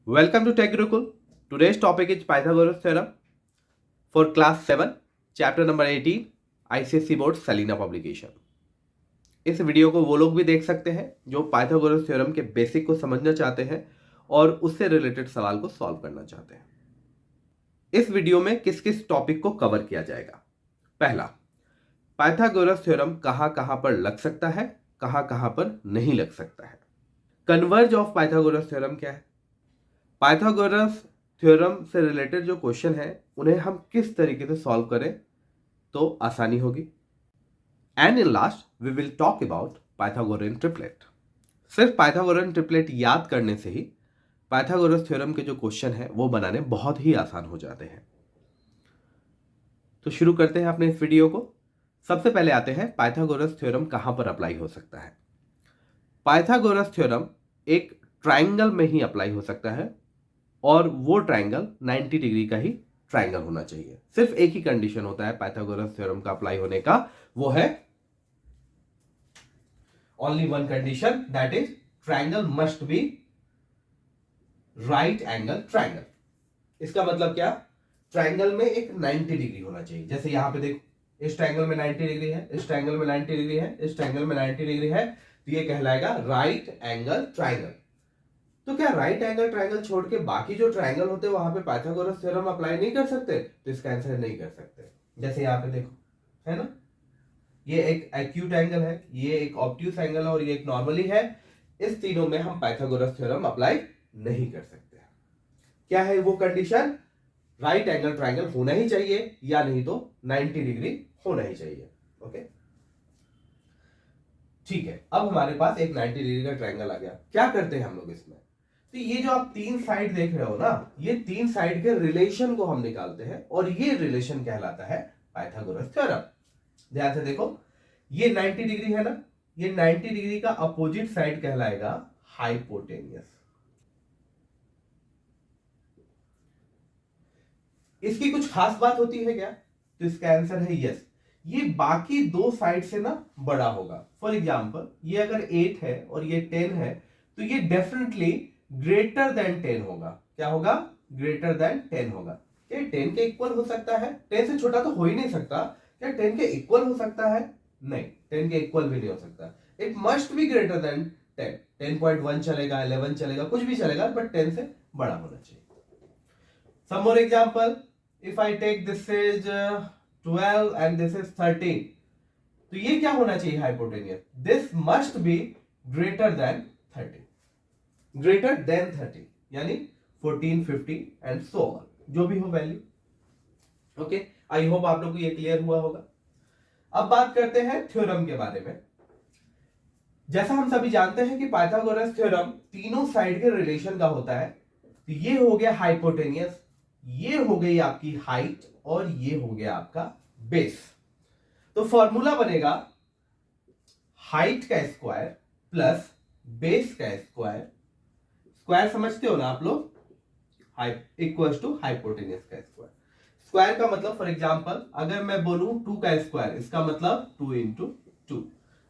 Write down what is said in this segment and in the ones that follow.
Welcome to Tech Gurukul. Today's topic is Pythagoras theorem for class 7, chapter number 18, ICSE board Selena publication. इस video को वो लोग भी देख सकते हैं जो पाइथागोरस थ्योरम के बेसिक को समझना चाहते हैं और उससे रिलेटेड सवाल को सॉल्व करना चाहते हैं। इस वीडियो में किस किस टॉपिक को कवर किया जाएगा। पहला, पाइथागोरस थ्योरम कहाँ कहाँ पर लग सकता है, कहाँ कहाँ पर नहीं लग सकता है। कन्वर्ज ऑफ पाइथागोरस थ्योरम क्या है, पाइथागोरस थ्योरम से रिलेटेड जो क्वेश्चन है उन्हें हम किस तरीके से सॉल्व करें तो आसानी होगी। And in last we will talk about Pythagorean triplet. सिर्फ पाइथागोरियन ट्रिपलेट याद करने से ही पाइथागोरस थ्योरम के जो क्वेश्चन है वो बनाने बहुत ही आसान हो जाते हैं। तो शुरू करते हैं अपने इस वीडियो को। सबसे पहले आते हैं पाइथागोरस थ्योरम कहां पर अप्लाई हो सकता है। पाइथागोरस थ्योरम एक ट्राइंगल में ही अप्लाई हो सकता है और वो ट्राइंगल 90 डिग्री का ही ट्राइंगल होना चाहिए। सिर्फ एक ही कंडीशन होता है पाइथागोरस थ्योरम का अप्लाई होने का, वो है only one condition, that is triangle must be right angle triangle. इसका मतलब क्या, ट्राइंगल में एक 90 डिग्री होना चाहिए। जैसे यहां पे देखो, इस ट्राइंगल में 90 डिग्री है, इस ट्राइंगल में 90 डिग्री है, इस ट्राइंगल में 90 डिग्री है, तो ये कहलाएगा राइट एंगल ट्राइंगल। तो क्या राइट एंगल ट्राइंगल छोड़ के बाकी जो ट्राइंगल होते हैं वहां पे पाइथागोरस थ्योरम अप्लाई नहीं कर सकते? तो इसका आंसर नहीं कर सकते। जैसे यहाँ पे देखो, है ना, ये एक एक्यूट एंगल है, ये एक ऑब्ट्यूस एंगल है और ये एक नॉर्मली है। इस तीनों में हम पाइथागोरस थ्योरम अप्लाई नहीं कर सकते। क्या है वो कंडीशन? राइट एंगल ट्राइंगल होना ही चाहिए या नहीं तो 90 डिग्री होना ही चाहिए। ओके, ठीक है। अब हमारे पास एक 90 डिग्री का ट्राइंगल आ गया। क्या करते हैं हम लोग इसमें? तो ये जो आप तीन साइड देख रहे हो ना, ये तीन साइड के रिलेशन को हम निकालते हैं और ये रिलेशन कहलाता है पाइथागोरस थ्योरम। ध्यान से देखो, ये 90 डिग्री है ना, ये 90 डिग्री का अपोजिट साइड कहलाएगा हाइपोटेनियस। इसकी कुछ खास बात होती है क्या? तो इसका आंसर है यस। ये बाकी दो साइड से ना बड़ा होगा। फॉर एग्जाम्पल, ये अगर 8 है और ये 10 है तो ये डेफिनेटली ग्रेटर देन 10 होगा। क्या होगा? ग्रेटर देन 10 होगा। क्या 10 के इक्वल हो सकता है? 10 से छोटा तो हो ही नहीं सकता। क्या 10 के इक्वल हो सकता है? नहीं, 10 के इक्वल भी नहीं हो सकता। It must be greater than 10। 10.1 चलेगा, 11 चलेगा, कुछ भी चलेगा, बट 10 से बड़ा होना चाहिए। Some more example, if I take this is 12 and this is 13, तो ये क्या होना चाहिए hypotenuse? This must be greater than 30, greater than 30 यानी 14, 15 एंड सो ऑन, जो भी हो वैल्यू। ओके, आई होप आप लोग को ये क्लियर हुआ होगा। अब बात करते हैं थ्योरम के बारे में। जैसा हम सभी जानते हैं कि पाइथागोरस थ्योरम तीनों साइड के रिलेशन का होता है। तो ये हो गया हाइपोटेनियस, ये हो गई आपकी हाइट और ये हो गया आपका बेस। तो फॉर्मूला बनेगा हाइट का स्क्वायर प्लस बेस का स्क्वायर। स्क्वायर समझते हो ना आप लोग, इक्वल्स टू हाइपोटेनियस का स्क्वायर। स्क्वायर का मतलब फॉर एग्जांपल अगर मैं बोलूं 2 का स्क्वायर, इसका मतलब 2 इंटू 2।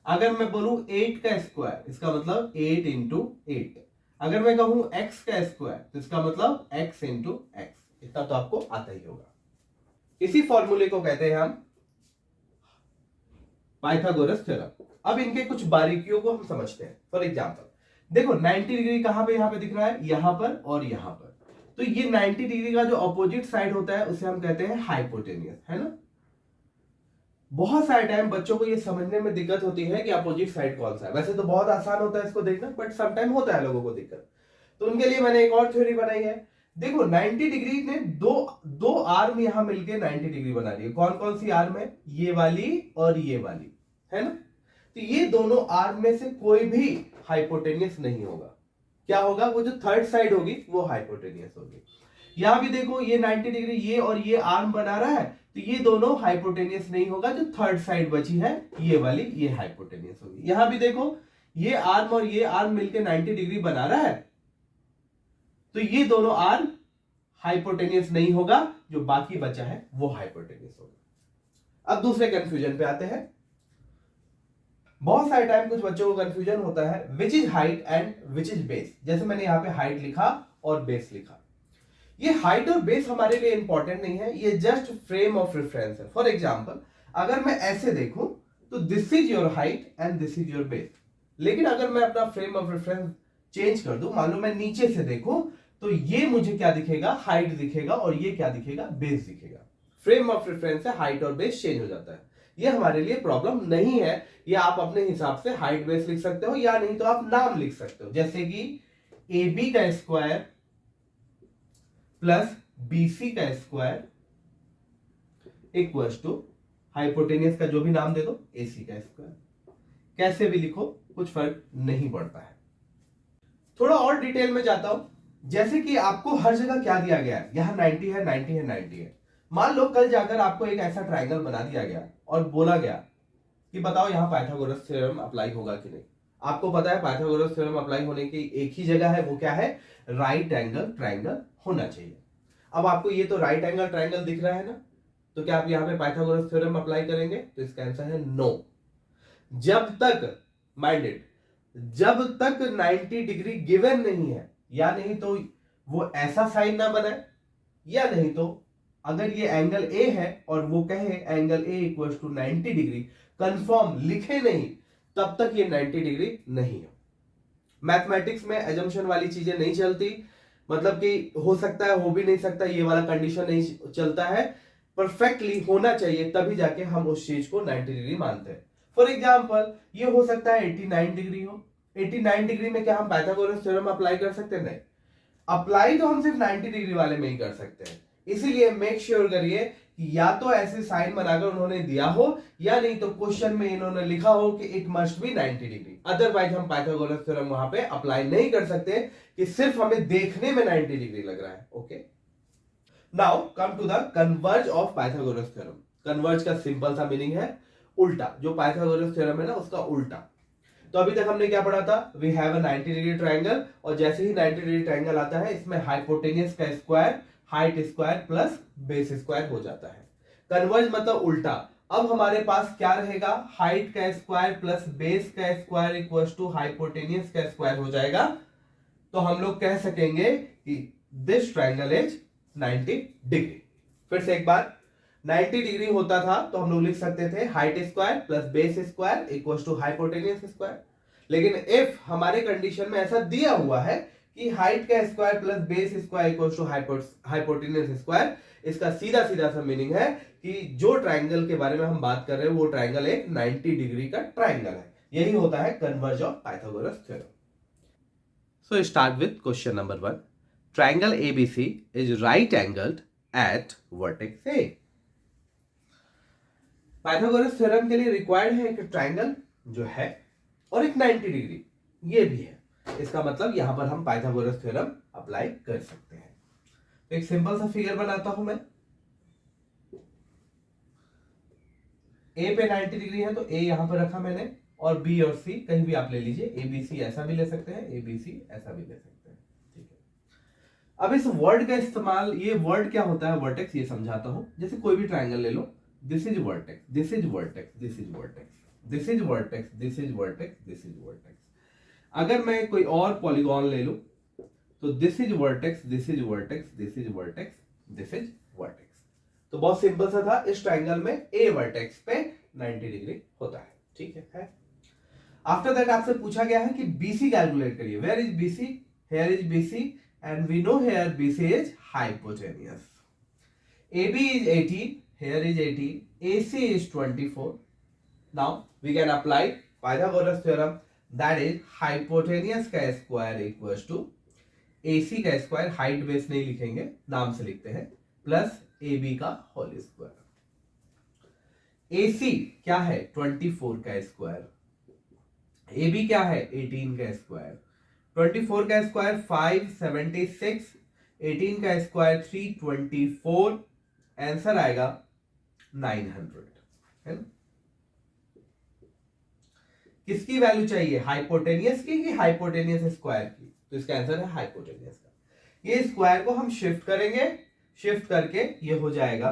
अगर मैं बोलूं 8 का स्क्वायर, इसका मतलब 8 इंटू 8। अगर मैं कहूं x का स्क्वायर, तो इसका मतलब x इंटू एक्स। इतना तो आपको आता ही होगा। इसी फॉर्मूले को कहते हैं हम पाइथागोरस थ्योरम। अब इनके कुछ बारीकियों को हम समझते हैं। फॉर एग्जांपल देखो, 90 डिग्री कहां पे यहां पे दिख रहा है? यहां पर और यहां पर। तो ये 90 डिग्री का जो अपोजिट साइड होता है उसे हम कहते हैं हाइपोटेनियस, है ना। बहुत सारे टाइम बच्चों को ये समझने में दिक्कत होती है कि अपोजिट साइड कौन सा है। वैसे तो बहुत आसान होता है इसको देखना, बट सम टाइम होता है लोगों को दिक्कत। तो उनके लिए मैंने एक और थ्योरी बनाई है। देखो 90 डिग्री ने दो आर्म यहां मिलके 90 डिग्री बना रही है। कौन कौन सी आर्म है? ये वाली और ये वाली, है ना। तो ये दोनों आर्म में से कोई भी हाइपोटेनियस नहीं होगा। क्या होगा? वो जो थर्ड साइड होगी वो हाइपोटेनियस होगी। यहां भी देखो, ये 90 डिग्री ये और ये आर्म बना रहा है, तो ये दोनों हाइपोटेनियस नहीं होगा। जो थर्ड साइड बची है ये वाली, ये हाइपोटेनियस होगी। यहां भी देखो, ये आर्म और ये आर्म मिलके 90 डिग्री बना रहा है, तो ये दोनों आर्म हाइपोटेनियस नहीं होगा। जो बाकी बचा है वो हाइपोटेनियस होगा। अब दूसरे कंफ्यूजन पे आते हैं। बहुत सारे टाइम कुछ बच्चों को कंफ्यूजन होता है which is height and which is base. जैसे मैंने यहां पे हाइट लिखा और बेस लिखा। ये हाइट और बेस हमारे लिए इंपॉर्टेंट नहीं है, ये जस्ट फ्रेम ऑफ रेफरेंस है। फॉर एग्जांपल अगर मैं ऐसे देखूं तो this is your height and this is your base, लेकिन अगर मैं अपना फ्रेम ऑफ रेफरेंस चेंज कर दूं, मान लो मैं नीचे से देखूं तो ये मुझे क्या दिखेगा, हाइट दिखेगा, और ये क्या दिखेगा, बेस दिखेगा। फ्रेम ऑफ रेफरेंस से हाइट और बेस चेंज हो जाता है। ये हमारे लिए प्रॉब्लम नहीं है, ये आप अपने हिसाब से हाइट बेस लिख सकते हो, या नहीं तो आप नाम लिख सकते हो, जैसे कि AB का स्क्वायर प्लस BC का स्क्वायर इक्वल्स टू हाइपोटेनियस का जो भी नाम दे दो AC का स्क्वायर। कैसे भी लिखो कुछ फर्क नहीं पड़ता है। थोड़ा और डिटेल में जाता हूं, जैसे कि आपको हर जगह क्या दिया गया है, यहां 90 है, 90 है, 90 है। मान लो कल जाकर आपको एक ऐसा ट्रायंगल बना दिया गया और बोला गया कि बताओ यहां पाइथागोरस थ्योरम अप्लाई होगा कि नहीं। आपको पता है पाइथागोरस थ्योरम अप्लाई होने की एक ही जगह है, वो क्या है, राइट एंगल ट्रायंगल होना चाहिए। अब आपको ये तो राइट एंगल ट्रायंगल दिख रहा है ना, तो क्या आप यहां पे पाइथागोरस थ्योरम अप्लाई करेंगे? तो इसका आंसर है नो। जब तक माइंडेड, जब तक 90 डिग्री गिवन नहीं है, या नहीं तो वो ऐसा साइन ना बनाए, या नहीं तो अगर ये एंगल ए है और वो कहे angle A equals to 90 degree, confirm लिखे नहीं, तब तक ये 90 डिग्री नहीं है। मैथमेटिक्स में एजम्पशन वाली चीजें नहीं चलती, मतलब कि हो सकता है, हो भी नहीं सकता, ये वाला कंडीशन नहीं चलता है। परफेक्टली होना चाहिए, तभी जाके हम उस चीज को 90 डिग्री मानते हैं। फॉर एग्जाम्पल ये हो सकता है 89 डिग्री हो। 89 डिग्री में क्या हम पाइथागोरस थ्योरम अप्लाई कर सकते हैं? नहीं। अप्लाई तो हम सिर्फ 90 डिग्री वाले में ही कर सकते हैं। इसीलिए मेक श्योर करिए कि या तो ऐसे साइन बनाकर उन्होंने दिया हो, या नहीं तो क्वेश्चन में इन्होंने लिखा हो कि it must be 90 degree. Otherwise हम पाइथागोरस थ्योरम वहां पे अप्लाई नहीं कर सकते कि सिर्फ हमें देखने में 90 डिग्री लग रहा है। Okay, now come to the converse of Pythagoras theorem. Converse का सिंपल सा मीनिंग है उल्टा, जो पाइथागोरस थ्योरम है ना उसका उल्टा। तो अभी तक हमने क्या पढ़ा था, we have a 90 degree triangle, और जैसे ही 90 डिग्री ट्रायंगल आता है इसमें हाइपोटेनियस का square, height square plus base square हो जाता है। कन्वर्ज मतलब उल्टा। अब हमारे पास क्या रहेगा, हाइट का स्क्वायर प्लस बेस का स्क्वायर इक्वल्स टू हाइपोटेनियस का स्क्वायर हो जाएगा। तो हम लोग कह सकेंगे कि दिस ट्रायंगल इज 90 डिग्री। फिर से एक बार, 90 डिग्री होता था तो हम लोग लिख सकते थे height square plus base square equals to hypotenuse square. लेकिन इफ हमारे कंडीशन में ऐसा दिया हुआ है कि हाइट का square plus base square equals to hypotenuse square, इसका सीधा सीधा सा मीनिंग है कि जो ट्रायंगल के बारे में हम बात कर रहे हैं वो ट्रायंगल एक 90 डिग्री का ट्रायंगल है। यही होता है converge of Pythagoras theorem. So start with question number 1. Triangle ABC is right angled at vertex A. Pythagoras theorem के लिए रिक्वायर्ड है एक ट्रायंगल जो है और एक 90 डिग्री, ये भी है। इसका मतलब यहां पर हम पाइथागोरस थ्योरम अप्लाई कर सकते हैं। तो एक सिंपल सा फिगर बनाता हूं मैं। ए पे 90 डिग्री है तो ए यहां पर रखा मैंने, और बी और सी कहीं भी आप ले लीजिए, एबीसी ऐसा भी ले सकते हैं, एबीसी ऐसा भी ले सकते हैं। ठीक है, अब इस वर्ड का इस्तेमाल, ये वर्ड क्या होता है वर्टेक्स, ये समझाता हूं। जैसे कोई भी ट्रायंगल ले लो, this is vertex, this is vertex, this is vertex, this is vertex, this is vertex, this is vertex. अगर मैं कोई और पॉलीगॉन ले लूं तो this is vertex, this is vertex, this is vertex, this is vertex. तो बहुत simple सा था, इस ट्रायंगल में ए वर्टेक्स पे 90 डिग्री होता है। ठीक है। आफ्टर दैट आपसे पूछा गया है कि BC कैलकुलेट करिए। Where is BC? Here is BC and we know here BC is hypotenuse. AB is 18, here is 18, AC is 24. Now we can apply Pythagoras theorem, that is hypotenuse का square equals to AC का square, height base नहीं लिखेंगे, नाम से लिखते हैं, plus AB का whole square. AC क्या है 24 का स्क्वायर, AB क्या है 18 का स्क्वायर, 24 का स्क्वायर 576, 18 का स्क्वायर 324, आंसर आएगा 900, है ना। किसकी वैल्यू चाहिए, हाइपोटेनियस की कि हाइपोटेनियस स्क्वायर की? तो इसका आंसर है हाइपोटेनियस का। ये स्क्वायर को हम शिफ्ट करेंगे, शिफ्ट करके ये हो जाएगा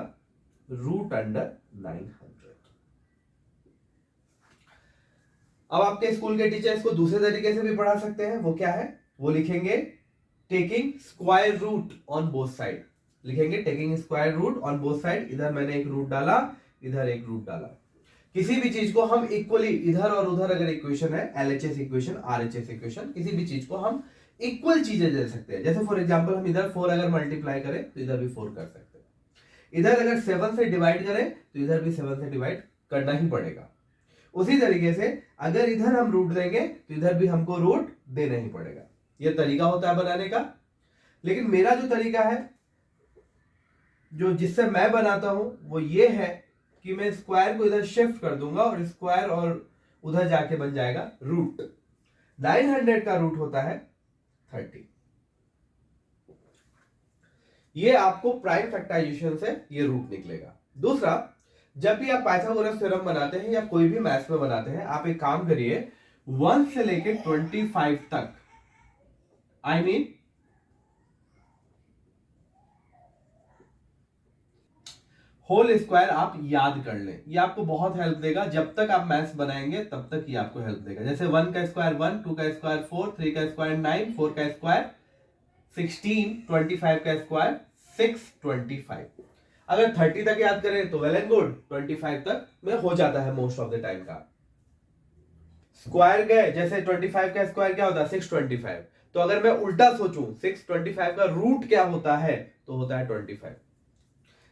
रूट अंडर 900। अब आपके स्कूल के टीचर इसको दूसरे तरीके से भी पढ़ा सकते हैं। वो क्या है, वो लिखेंगे taking square root on both side, लिखेंगे taking square root on both side. इधर मैंने एक रूट डाला, इधर एक रूट डाला। किसी भी चीज को हम इक्वली, इधर और उधर अगर इक्वेशन है, एलएचएस इक्वेशन, आरएचएस इक्वेशन, किसी भी चीज को हम इक्वल चीजें दे सकते हैं। जैसे फॉर एग्जांपल हम इधर 4 अगर मल्टीप्लाई करें तो इधर भी 4 कर सकते हैं। इधर अगर 7 से डिवाइड करें तो इधर भी 7 से डिवाइड करना ही पड़ेगा। उसी तरीके से अगर इधर हम रूट देंगे तो इधर भी हमको रूट देना ही पड़ेगा। यह तरीका होता है बनाने का। लेकिन मेरा जो तरीका है, जो जिससे मैं बनाता हूं, वो ये है कि मैं स्क्वायर को इधर शिफ्ट कर दूंगा और स्क्वायर और उधर जाके बन जाएगा रूट। 900 का रूट होता है 30। ये आपको प्राइम फैक्टराइजेशन से ये रूट निकलेगा। दूसरा, जब भी आप पाइथागोरस थ्योरम बनाते हैं या कोई भी मैथ्स में बनाते हैं, आप एक काम करिए, 1 से लेके 25 तक, आई मीन होल स्क्वायर आप याद कर लें। ये आपको बहुत हेल्प देगा। जब तक आप मैथ्स बनाएंगे तब तक ये आपको हेल्प देगा। जैसे 1 का स्क्वायर 1, 2 का स्क्वायर 4, 3 का स्क्वायर 9, 4 का स्क्वायर 16, 25 का स्क्वायर 625। अगर 30 तक याद करें तो वेल एंड गुड, 25 तक में हो जाता है मोस्ट ऑफ द टाइम का। स्क्वायर गए, जैसे 25 का स्क्वायर क्या होता है 625। तो अगर मैं उल्टा सोचूं 625 का रूट क्या होता है, तो होता है 25।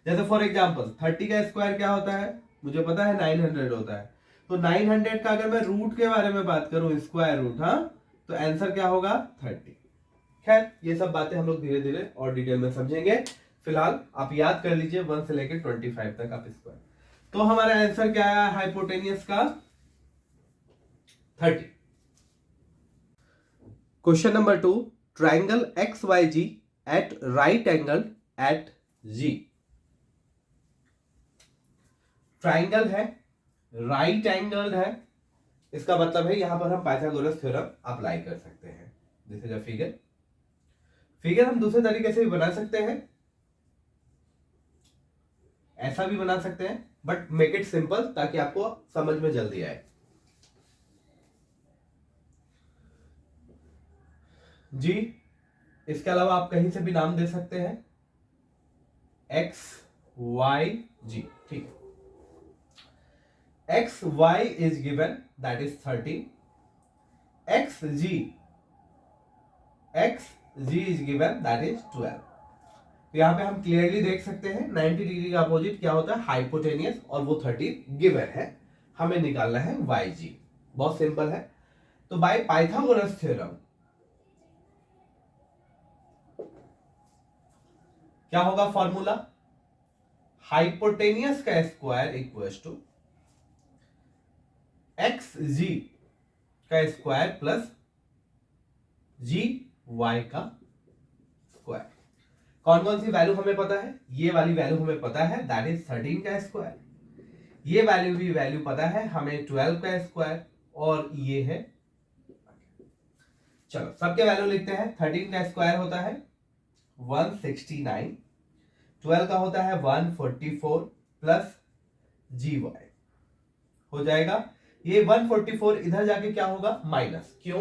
जैसे फॉर एग्जांपल 30 का स्क्वायर क्या होता है, मुझे पता है 900 होता है। तो 900 का अगर मैं रूट के बारे में बात करूं, स्क्वायर रूट, हाँ, तो आंसर क्या होगा 30। खैर, ये सब बातें हम लोग धीरे धीरे और डिटेल में समझेंगे। फिलहाल आप याद कर लीजिए 1 से लेकर 25 तक आप स्क्वायर। तो हमारा आंसर क्या आया हाइपोटेनियस का 30। Question number 2, triangle XYG at right angle at G। Triangle है, राइट एंगल है, इसका मतलब है यहां पर हम पाइथागोरस थ्योरम अप्लाई कर सकते हैं। This is a figure. Figure हम दूसरे तरीके से भी बना सकते हैं, ऐसा भी बना सकते हैं, बट मेक इट सिंपल ताकि आपको समझ में जल्दी आए। जी, इसके अलावा आप कहीं से भी नाम दे सकते हैं, XYG, ठीक है। XY is given, that is 30. XG is given, that is 12. तो यहां पे हम क्लियरली देख सकते हैं 90 डिग्री का अपोजिट क्या होता है हाइपोटेनियस, और वो 30 गिवन है। हमें निकालना है YG। बहुत सिंपल है। तो बाय पाइथागोरस थ्योरम क्या होगा फॉर्मूला, हाइपोटेनियस का स्क्वायर इक्वल्स टू XG का स्क्वायर प्लस GY का स्क्वायर। कौन कौन सी वैल्यू हमें पता है, ये वाली वैल्यू हमें पता है, दैट इज 13 का स्क्वायर। ये वैल्यू भी वैल्यू पता है हमें 12 का स्क्वायर, और ये है, चलो सबके वैल्यू लिखते हैं। 13 का स्क्वायर होता है 169, 12 का होता है 144 प्लस GY हो जाएगा। ये 144 इधर जाके क्या होगा माइनस, क्यों,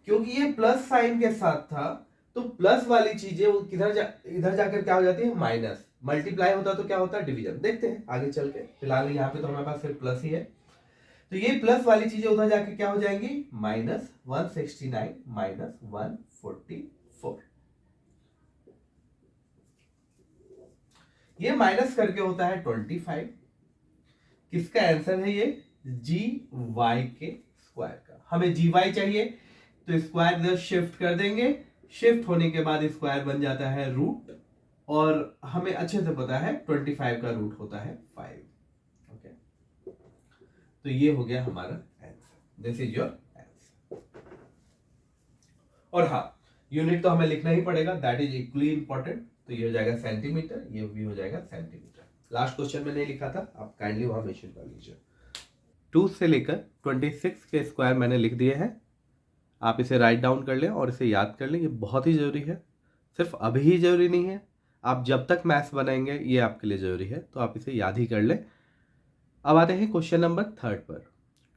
क्योंकि ये प्लस साइन के साथ था, तो प्लस वाली चीजें वो इधर जाकर क्या हो जाती है माइनस। मल्टीप्लाई होता तो क्या होता है डिवीजन। देखते हैं आगे चल के, फिलहाल यहाँ पे तो हमारे पास सिर्फ प्लस ही है। तो ये प्लस वाली चीजें उधर जाके क्या हो जाएंगी माइनस 169 माइनस 144। ये माइनस करके होता है 25। किसका आंसर है ये GY के स्क्वायर का। हमें GY चाहिए तो स्क्वायर इधर शिफ्ट कर देंगे, शिफ्ट होने के बाद स्क्वायर बन जाता है रूट, और हमें अच्छे से पता है 25 का रूट होता है 5। ओके, तो ये हो गया हमारा answer, this is your answer. और हाँ, यूनिट तो हमें लिखना ही पड़ेगा, दैट इज इक्वली इंपॉर्टेंट। तो ये हो जाएगा सेंटीमीटर, ये भी हो जाएगा सेंटीमीटर। लास्ट क्वेश्चन में नहीं लिखा था, आप काइंडली वहां मेंशन कर लीजिए। 2 से लेकर 26 के स्क्वायर मैंने लिख दिए हैं। आप इसे राइट डाउन कर लें और इसे याद कर लें, ये बहुत ही ज़रूरी है। सिर्फ अभी ही ज़रूरी नहीं है, आप जब तक मैथ्स बनाएंगे ये आपके लिए ज़रूरी है, तो आप इसे याद ही कर लें। अब आते हैं क्वेश्चन नंबर 3 पर।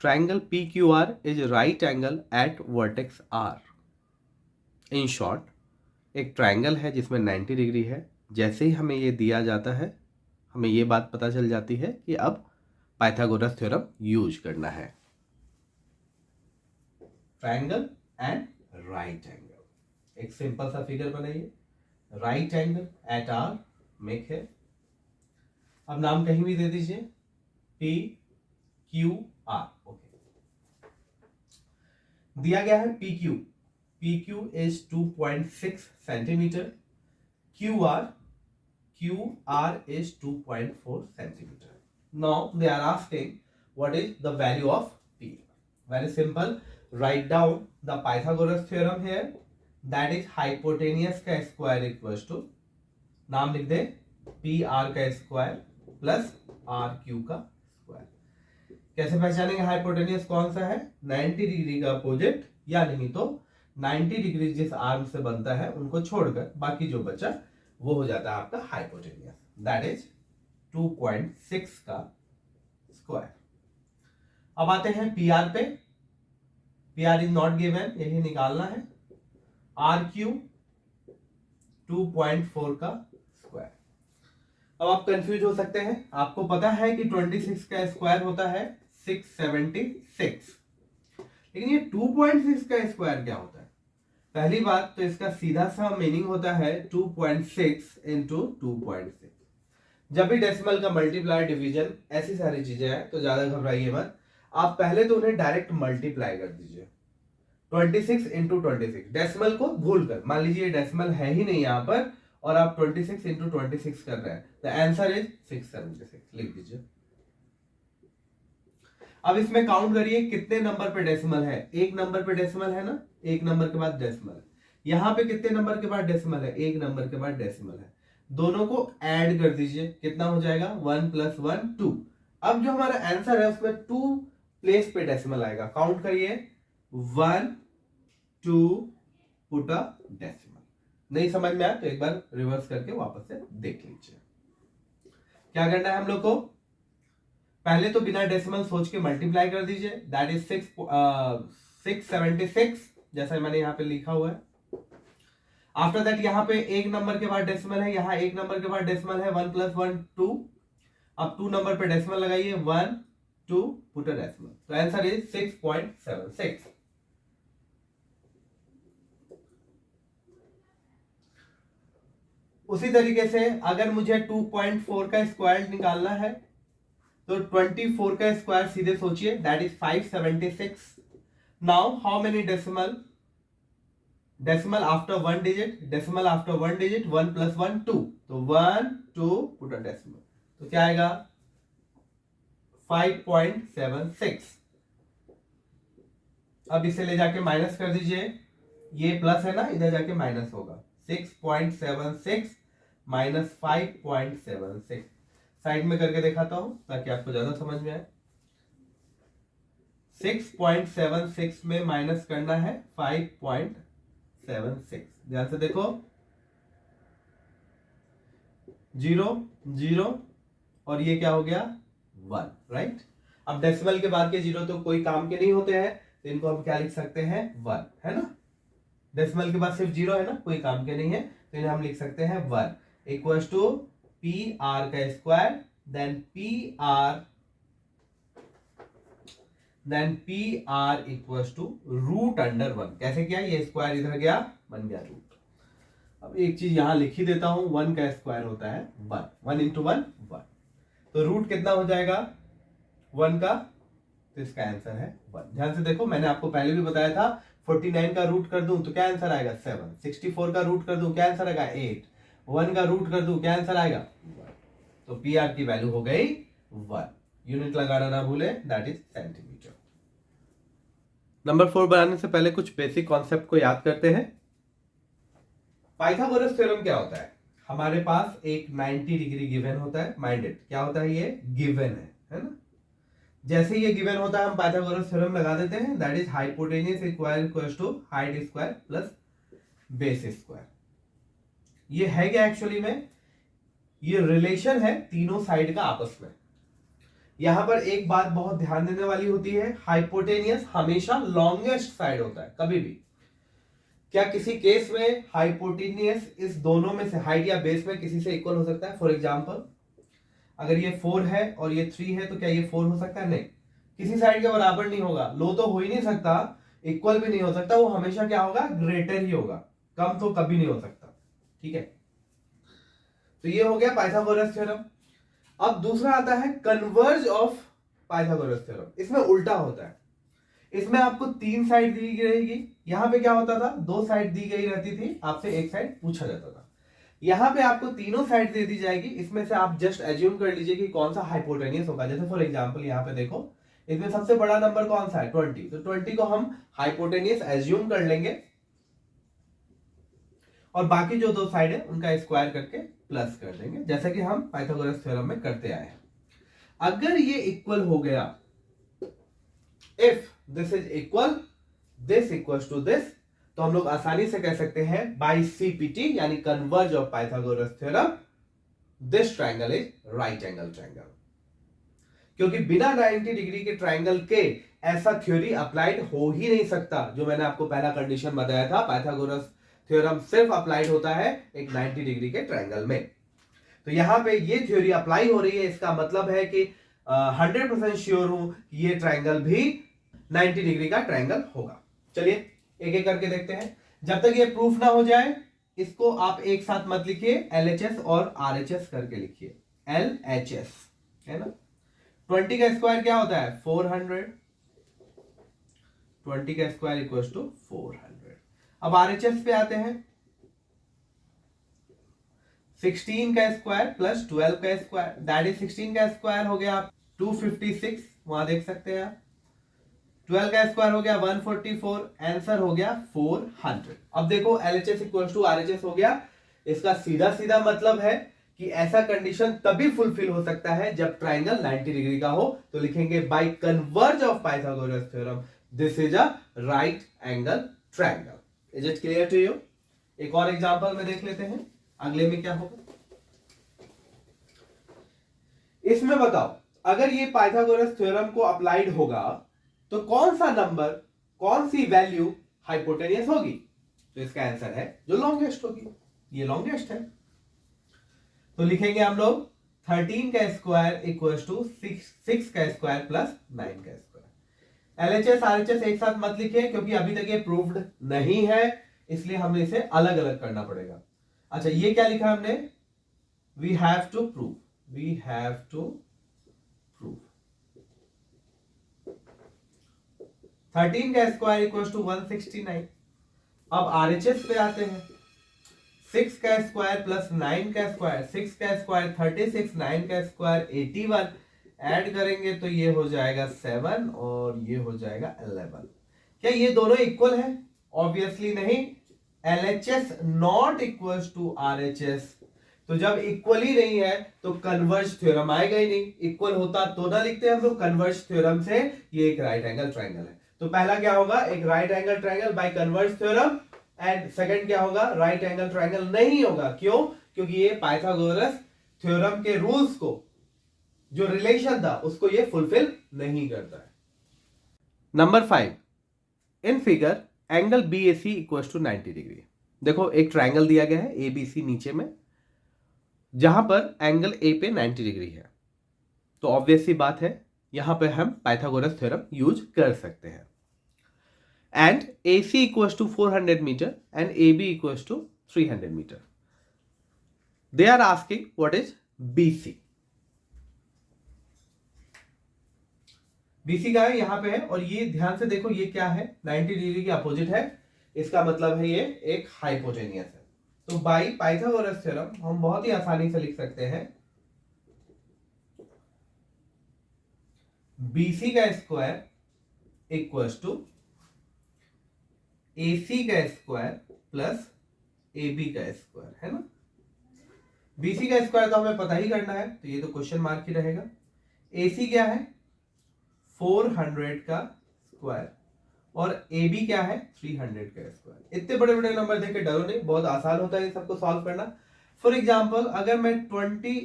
Triangle PQR is right angle eight vertex R। In short, एक ट्रायंगल है जिसमें 90 डिग्री है। जैसे ही हमें ये दिया जाता है हमें ये बात पता चल जाती है कि अब पाइथागोरस थ्योरम यूज करना है। ट्रायंगल एंड राइट एंगल, एक सिंपल सा फिगर बनाइए। Right angle at R make है, अब नाम कहीं भी दे दीजिए पी क्यू आर। ओके, दिया गया है P Q is 2.6 centimetre, Q R is 2.4 centimetre. Now they are asking what is the value of P. Very simple. Write down the Pythagoras theorem here. That is hypotenuse का square equals to, नाम लिख दे P R का square plus are Q का square. कैसे पहचानेंगे hypotenuse कौन सा है? 90 डिग्री का अपोजिट, या नहीं तो 90 डिग्री जिस आर्म से बनता है उनको छोड़कर बाकी जो बचा वो हो जाता है आपका हाइपोटेनियस। दैट इज 2.6 का स्क्वायर। अब आते हैं पी आर पे। P R is not given, यही निकालना है। आर क्यू 2.4 का स्क्वायर। अब आप कंफ्यूज हो सकते हैं, आपको पता है कि 26 का स्क्वायर होता है 676, लेकिन ये 2.6 का स्क्वायर क्या होता है? पहली बात तो इसका सीधा सा मीनिंग होता है 2.6 इंटू 2.6। जब भी डेसिमल का मल्टीप्लाई, डिवीजन, ऐसी सारी चीजें हैं तो ज्यादा घबराइए मत, आप पहले तो उन्हें डायरेक्ट मल्टीप्लाई कर दीजिए। 26 इंटू 26, डेसिमल को भूल कर, मान लीजिए डेसिमल है ही नहीं यहाँ पर और आप 26 इंटू 26 कर रहे हैं, द आंसर इज 676, लिख दीजिए। अब इसमें काउंट करिए कितने नंबर पे डेसिमल है। एक नंबर पे डेसिमल है ना, एक नंबर के बाद डेसिमल है। यहाँ पे कितने नंबर के बाद डेसिमल है? एक नंबर के बाद डेसिमल है। दोनों को ऐड कर दीजिए, कितना हो जाएगा? 1 + 1 2। अब जो हमारा आंसर है उसमें 2 प्लेस पे डेसिमल आएगा। काउंट करिए 1 2 पुट अ डेसिमल। नहीं समझ में आया तो एक बार रिवर्स करके वापस से देख लीजिए। क्या करना है हम लोग को? पहले तो बिना डेसिमल सोच के मल्टीप्लाई कर दीजिए। दैट इज 676, जैसा मैंने यहाँ पे लिखा हुआ है। आफ्टर दैट यहाँ पे एक नंबर के बाद डेसिमल है, यहाँ एक नंबर के बाद डेसिमल है, 1 + 1 2। अब 2 नंबर पे डेसिमल लगाइए, 1 2 पुट अ डेसिमल, तो आंसर इज 6.76। उसी तरीके से अगर मुझे 2.4 का स्क्वायर निकालना है तो 24 का स्क्वायर सीधे सोचिए, that is 576। Now how many decimal? Decimal after 1 digit, decimal after 1 digit, 1 + 1 2, तो 1 2 पुट अ डेसिमल, तो क्या आएगा? 5.76। अब इसे ले जाके माइनस कर दीजिए, ये प्लस है ना, इधर जाके माइनस होगा। 6.76 माइनस 5.76, साइड में करके दिखाता हूं ताकि आपको ज्यादा समझ में आए। 6.76 में माइनस करना है 5.76। ध्यान से देखो, 0 0 और ये क्या हो गया? 1, राइट। अब डेसिमल के बाद के जीरो तो कोई काम के नहीं होते हैं, तो इनको हम क्या लिख सकते हैं? 1, है ना। डेसिमल के बाद सिर्फ 0 है ना, कोई काम के नहीं है, तो इन्हें हम लिख सकते हैं 1 इक्वल्स टू पी आर का square then P R equals to √1। कैसे किया? ये स्क्वायर इधर गया, बन गया रूट। अब एक चीज यहां लिख ही देता हूं, 1 का स्क्वायर होता है 1, 1 × 1 1, तो रूट कितना हो जाएगा 1 का? तो इसका आंसर है 1। ध्यान से देखो, मैंने आपको पहले भी बताया था 49 का रूट कर दूं तो क्या आंसर आएगा? 7। 64 का रूट कर दूं क्या आंसर आएगा? 8। 1 का रूट कर दूं क्या आंसर आएगा? 1। तो पी आर की वैल्यू हो गई 1। यूनिट लगाना ना भूले, दैट इज सेंटीमीटर। नंबर 4 बनाने से पहले कुछ बेसिक कॉन्सेप्ट को याद करते हैं। पाइथागोरस थ्योरम क्या होता है? हमारे पास एक 90 डिग्री गिवन होता है। माइंडेड क्या होता है? ये गिवन है ना। जैसे ये गिवन होता है हम पाइथागोरस थ्योरम लगा देते हैं, that is hypotenuse square equals to height square plus base square. ये है क्या एक्चुअली में? ये रिलेशन है तीनों साइड का आपस में। यहां पर एक बात बहुत ध्यान देने वाली होती है, हाइपोटेनियस हमेशा लॉन्गेस्ट साइड होता है, कभी भी क्या किसी केस में हाइपोटेनियस इस दोनों में से, हाइट या बेस में किसी से इक्वल हो सकता है? फॉर एग्जाम्पल अगर ये 4 है और ये 3 है तो क्या ये 4 हो सकता है? नहीं, किसी साइड के बराबर नहीं होगा। लो तो हो ही नहीं सकता, इक्वल भी नहीं हो सकता, वो हमेशा क्या होगा? ग्रेटर ही होगा, कम तो कभी नहीं हो सकता। ठीक है, तो ये हो गया पाइथागोरस थ्योरम। अब दूसरा आता है कन्वर्ज ऑफ पाइथागोरस थ्योरम। इसमें उल्टा होता है, इसमें आपको 3 साइड दी रहेगी, यहां पे क्या होता था? 2 साइड दी गई रहती थी, आपसे एक साइड पूछा जाता था। यहां पे आपको तीनों साइड दे दी जाएगी, इसमें से आप जस्ट एज्यूम कर लीजिए कि कौन सा हाइपोटेनियस होगा। जैसे फॉर एग्जांपल यहां पे देखो, इसमें सबसे बड़ा नंबर कौन सा है? 20, तो 20 को हम हाइपोटेनियस एज्यूम कर लेंगे और बाकी जो 2 साइड है उनका स्क्वायर करके प्लस कर देंगे, जैसे कि हम पाइथागोरस थ्योरम में करते आए हैं। अगर ये इक्वल हो गया, if this is equal, this equals to this, तो हम लोग आसानी से कह सकते हैं बाय सीपीटी यानी converse of Pythagoras theorem, this triangle is right angle triangle. क्योंकि बिना 90 डिग्री के ट्रायंगल के ऐसा थ्योरी अप्लाइड हो ही नहीं सकता। जो मैंने आपको पहला कंडीशन बताया था, पाइथागोरस थ्योरम सिर्फ अप्लाइड होता है एक 90 डिग्री के ट्रायंगल में। तो यहां पे ये थ्योरी अप्लाई हो रही है, इसका मतलब है कि 100% श्योर हूं कि ये ट्रायंगल भी 90 डिग्री का ट्रायंगल होगा। चलिए एक एक करके देखते हैं। जब तक ये प्रूफ ना हो जाए, इसको आप एक साथ मत लिखिए, LHS और RHS करके लिखिए। LHS है ना, 20 का स्क्वायर क्या होता है? 400, 20 का स्क्वायर इक्वल्स टू 400। अब RHS पे आते हैं, 16 का स्क्वायर प्लस 12 का स्क्वायर, दैट इज 16 का स्क्वायर हो गया 256, वहां देख सकते हैं आप। 12 का स्क्वायर हो गया 144, आंसर हो गया 400। अब देखो LHS इक्वल्स टू RHS हो गया। इसका सीधा सीधा मतलब है कि ऐसा कंडीशन तभी फुलफिल हो सकता है जब ट्रायंगल 90 डिग्री का हो। तो लिखेंगे by converse of Pythagoras theorem, this is a right angle triangle. Is it clear to you? एक और एग्जांपल में देख लेते हैं, अगले में क्या होगा। इसमें बताओ, अगर ये पाइथागोरस थ्योरम को अप्लाइड होगा तो कौन सा नंबर, कौन सी वैल्यू हाइपोटेनियस होगी? तो इसका आंसर है जो लॉन्गेस्ट होगी, ये लॉन्गेस्ट है। तो लिखेंगे हम लोग 13 का स्क्वायर इक्वल्स टू 6 का स्क्वायर प्लस 9 का स्क्वायर। LHS RHS एक साथ मत लिखिए क्योंकि अभी तक ये प्रूव्ड नहीं है, इसलिए हमें इसे अलग अलग करना पड़ेगा। अच्छा, ये क्या लिखा हमने? We have to prove, we have to prove 13 का स्क्वायर इक्वल्स टू 169। अब RHS पे आते हैं, 6 का स्क्वायर प्लस 9 का स्क्वायर, 6 का स्क्वायर 36, 9 का स्क्वायर 81, ऐड करेंगे तो ये हो जाएगा 7 और ये हो जाएगा 11। क्या ये दोनों इक्वल है? ऑब्वियसली नहीं, LHS not equals to RHS। तो जब इक्वल ही नहीं है तो कन्वर्ज थ्योरम आएगा ही नहीं। इक्वल होता तो ना लिखते हम लोग, कन्वर्ज थ्योरम से ये एक राइट एंगल ट्रायंगल है। तो पहला क्या होगा? एक right angle triangle by converse theorem. And second क्या होगा? राइट एंगल ट्रायंगल नहीं होगा। क्यों? क्योंकि ये पाइथागोरस थ्योरम के रूल्स को, जो रिलेशन था उसको ये फुलफिल नहीं करता है। Number 5, in figure angle BAC equals to 90 degree. देखो एक ट्रायंगल दिया गया है ABC नीचे में, जहां पर एंगल A पे 90 डिग्री है। तो ऑब्वियस सी बात है, यहां पे हम पाइथागोरस थ्योरम यूज कर सकते हैं। And AC equals to 400 meter and AB equals to 300 meter. They are asking what is BC. BC का है यहां पे है, और ये ध्यान से देखो ये क्या है? 90 डिग्री के अपोजिट है, इसका मतलब है ये एक हाइपोटेनियस है। तो बाय पाइथागोरस थ्योरम हम बहुत ही आसानी से लिख सकते हैं BC का स्क्वायर इक्वल्स टू AC का स्क्वायर प्लस AB का स्क्वायर, है ना। BC का स्क्वायर तो हमें पता ही करना है, तो ये तो क्वेश्चन मार्क ही रहेगा। AC क्या है? 400 का स्क्वायर, और AB क्या है? 300 का स्क्वायर। इतने बड़े बड़े नंबर देख के डरो नहीं, बहुत आसान होता है ये सबको सॉल्व करना। फॉर एग्जाम्पल अगर मैं 20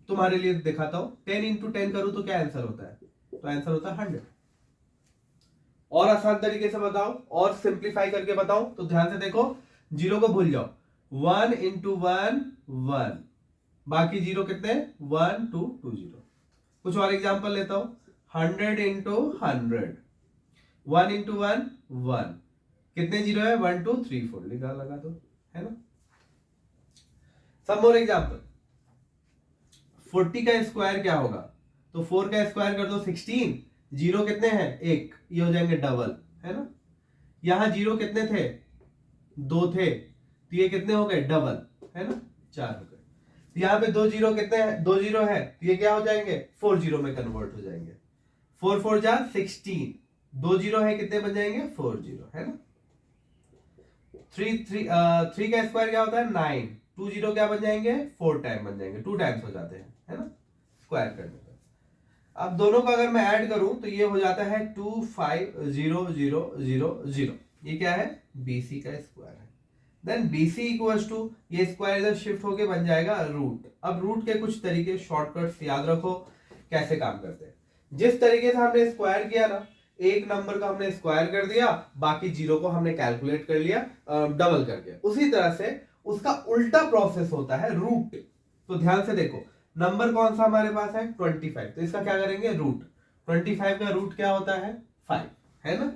तुम्हारे लिए दिखाता हूं, 10 into 10 करूं तो क्या आंसर होता है? तो आंसर होता है 100। और आसान तरीके से बताओ और सिंप्लीफाई करके बताओ, तो ध्यान से देखो, जीरो को भूल जाओ, 1 इंटू 1 1, बाकी जीरो कितने 1 2 2 0। कुछ और एग्जांपल लेता हूं, 100 इंटू 100, 1 इंटू 1 1, कितने जीरो है 1 2 3 4, लिखा लगा दो, है ना। सम मोर एग्जांपल, 40 का स्क्वायर क्या होगा, तो 4 का स्क्वायर कर दो 16, जीरो कितने हैं एक, ये हो जाएंगे डबल, है ना। यहां जीरो कितने थे 2 थे, तो ये कितने हो गए डबल, है ना, 4 हो गए। तो यहाँ पे 2 जीरो कितने हैं, 2 जीरो है, तो ये क्या हो जाएंगे 4 जीरो में कन्वर्ट हो जाएंगे, 4 4 जा 16, 2 जीरो है कितने बन जाएंगे 4 जीरो, है ना। 3 का स्क्वायर क्या होता है 9, 2 जीरो क्या बन जाएंगे 4 टाइम बन जाएंगे, 2 टाइम्स हो जाते हैं, है ना, स्क्वायर करने पर। अब दोनों का अगर मैं ऐड करूं तो ये हो जाता है 2 5 0 0 0 0, ये क्या है BC का स्क्वायर है। देन BC इक्वल्स टू, ये स्क्वायर इधर शिफ्ट होके बन जाएगा रूट। अब रूट के कुछ तरीके शॉर्टकट्स याद रखो कैसे काम करते हैं। जिस तरीके से हमने स्क्वायर किया ना, एक नंबर का हमने स्क्वायर कर दिया, बाकी जीरो को हमने कैलकुलेट कर लिया डबल करके, उसी तरह से उसका उल्टा प्रोसेस होता है रूट। तो ध्यान से देखो, नंबर कौन सा हमारे पास है 25, तो इसका क्या करेंगे रूट, 25 का रूट क्या होता है 5, है ना।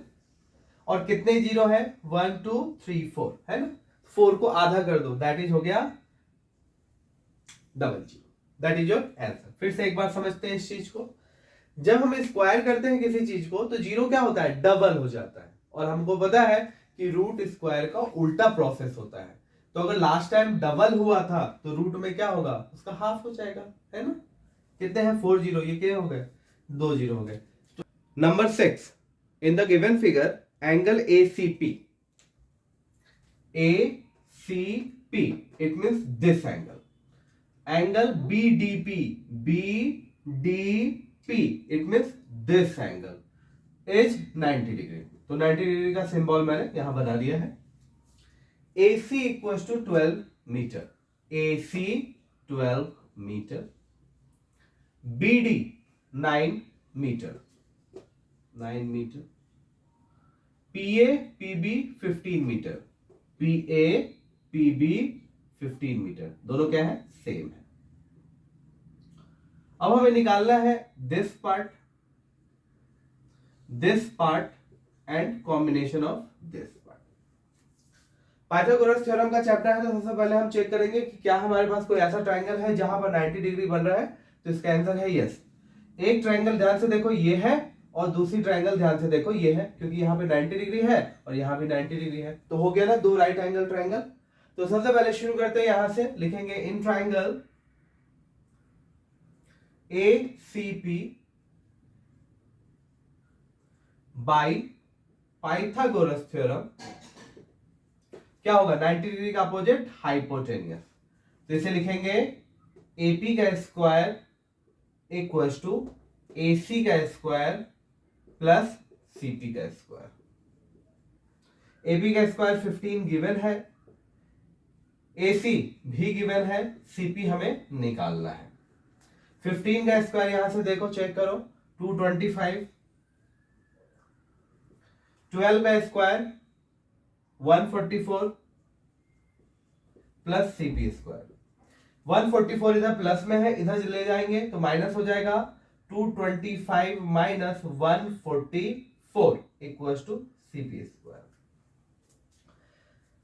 और कितने जीरो है 1 2 3 4, है ना, 4 को आधा कर दो, दैट इज हो गया double zero, that is your answer. फिर से एक बार समझते हैं इस चीज को, जब हम स्क्वायर करते हैं किसी चीज को तो जीरो क्या होता है डबल हो जाता है, और हमको पता है कि रूट स्क्वायर का उल्टा प्रोसेस होता है। तो अगर लास्ट टाइम डबल हुआ था तो रूट में क्या होगा उसका हाफ हो जाएगा, है ना। कितने हैं 4 जीरो, ये क्या हो गए 2 जीरो हो गए। Number 6, in the given figure angle ACP, ACP it means this angle, angle BDP, BDP it means this angle is 90 degree. तो 90 डिग्री का सिंबल मैंने यहां बना दिया है। AC equals to 12 metre, AC 12 metre, BD 9 metre, 9 metre, PA PB 15 metre, PA PB 15 metre, दोनों क्या है सेम है। अब हमें निकालना है this part and combination of this part. Pythagoras theorem का चैप्टर है, तो सबसे पहले हम चेक करेंगे कि क्या हमारे पास कोई ऐसा ट्रायंगल है जहां पर 90 डिग्री बन रहा है, तो इसका आंसर है यस। एक ट्रायंगल ध्यान से देखो ये है, और दूसरी ट्रायंगल ध्यान से देखो ये है, क्योंकि यहाँ पे 90 डिग्री है और यहाँ पे 90 डिग्री है, तो हो गया ना दो राइट एंगल ट्रायंगल। तो सबसे पहले शुरू करते हैं, यहां से लिखेंगे in triangle ACP bye Pythagoras theorem क्या होगा 90 डिग्री का अपोजिट हाइपोटेनियस, तो इसे लिखेंगे AP का स्क्वायर इक्वल्स टू AC का स्क्वायर प्लस CP का स्क्वायर। AP का स्क्वायर 15 गिवन है, AC भी गिवन है, CP हमें निकालना है। 15 का स्क्वायर यहां से देखो चेक करो 225, 12 का स्क्वायर 144 प्लस CP स्क्वायर। 144 इधर प्लस में है, इधर ले जाएंगे तो माइनस हो जाएगा, 225 minus 144 equals to CP square.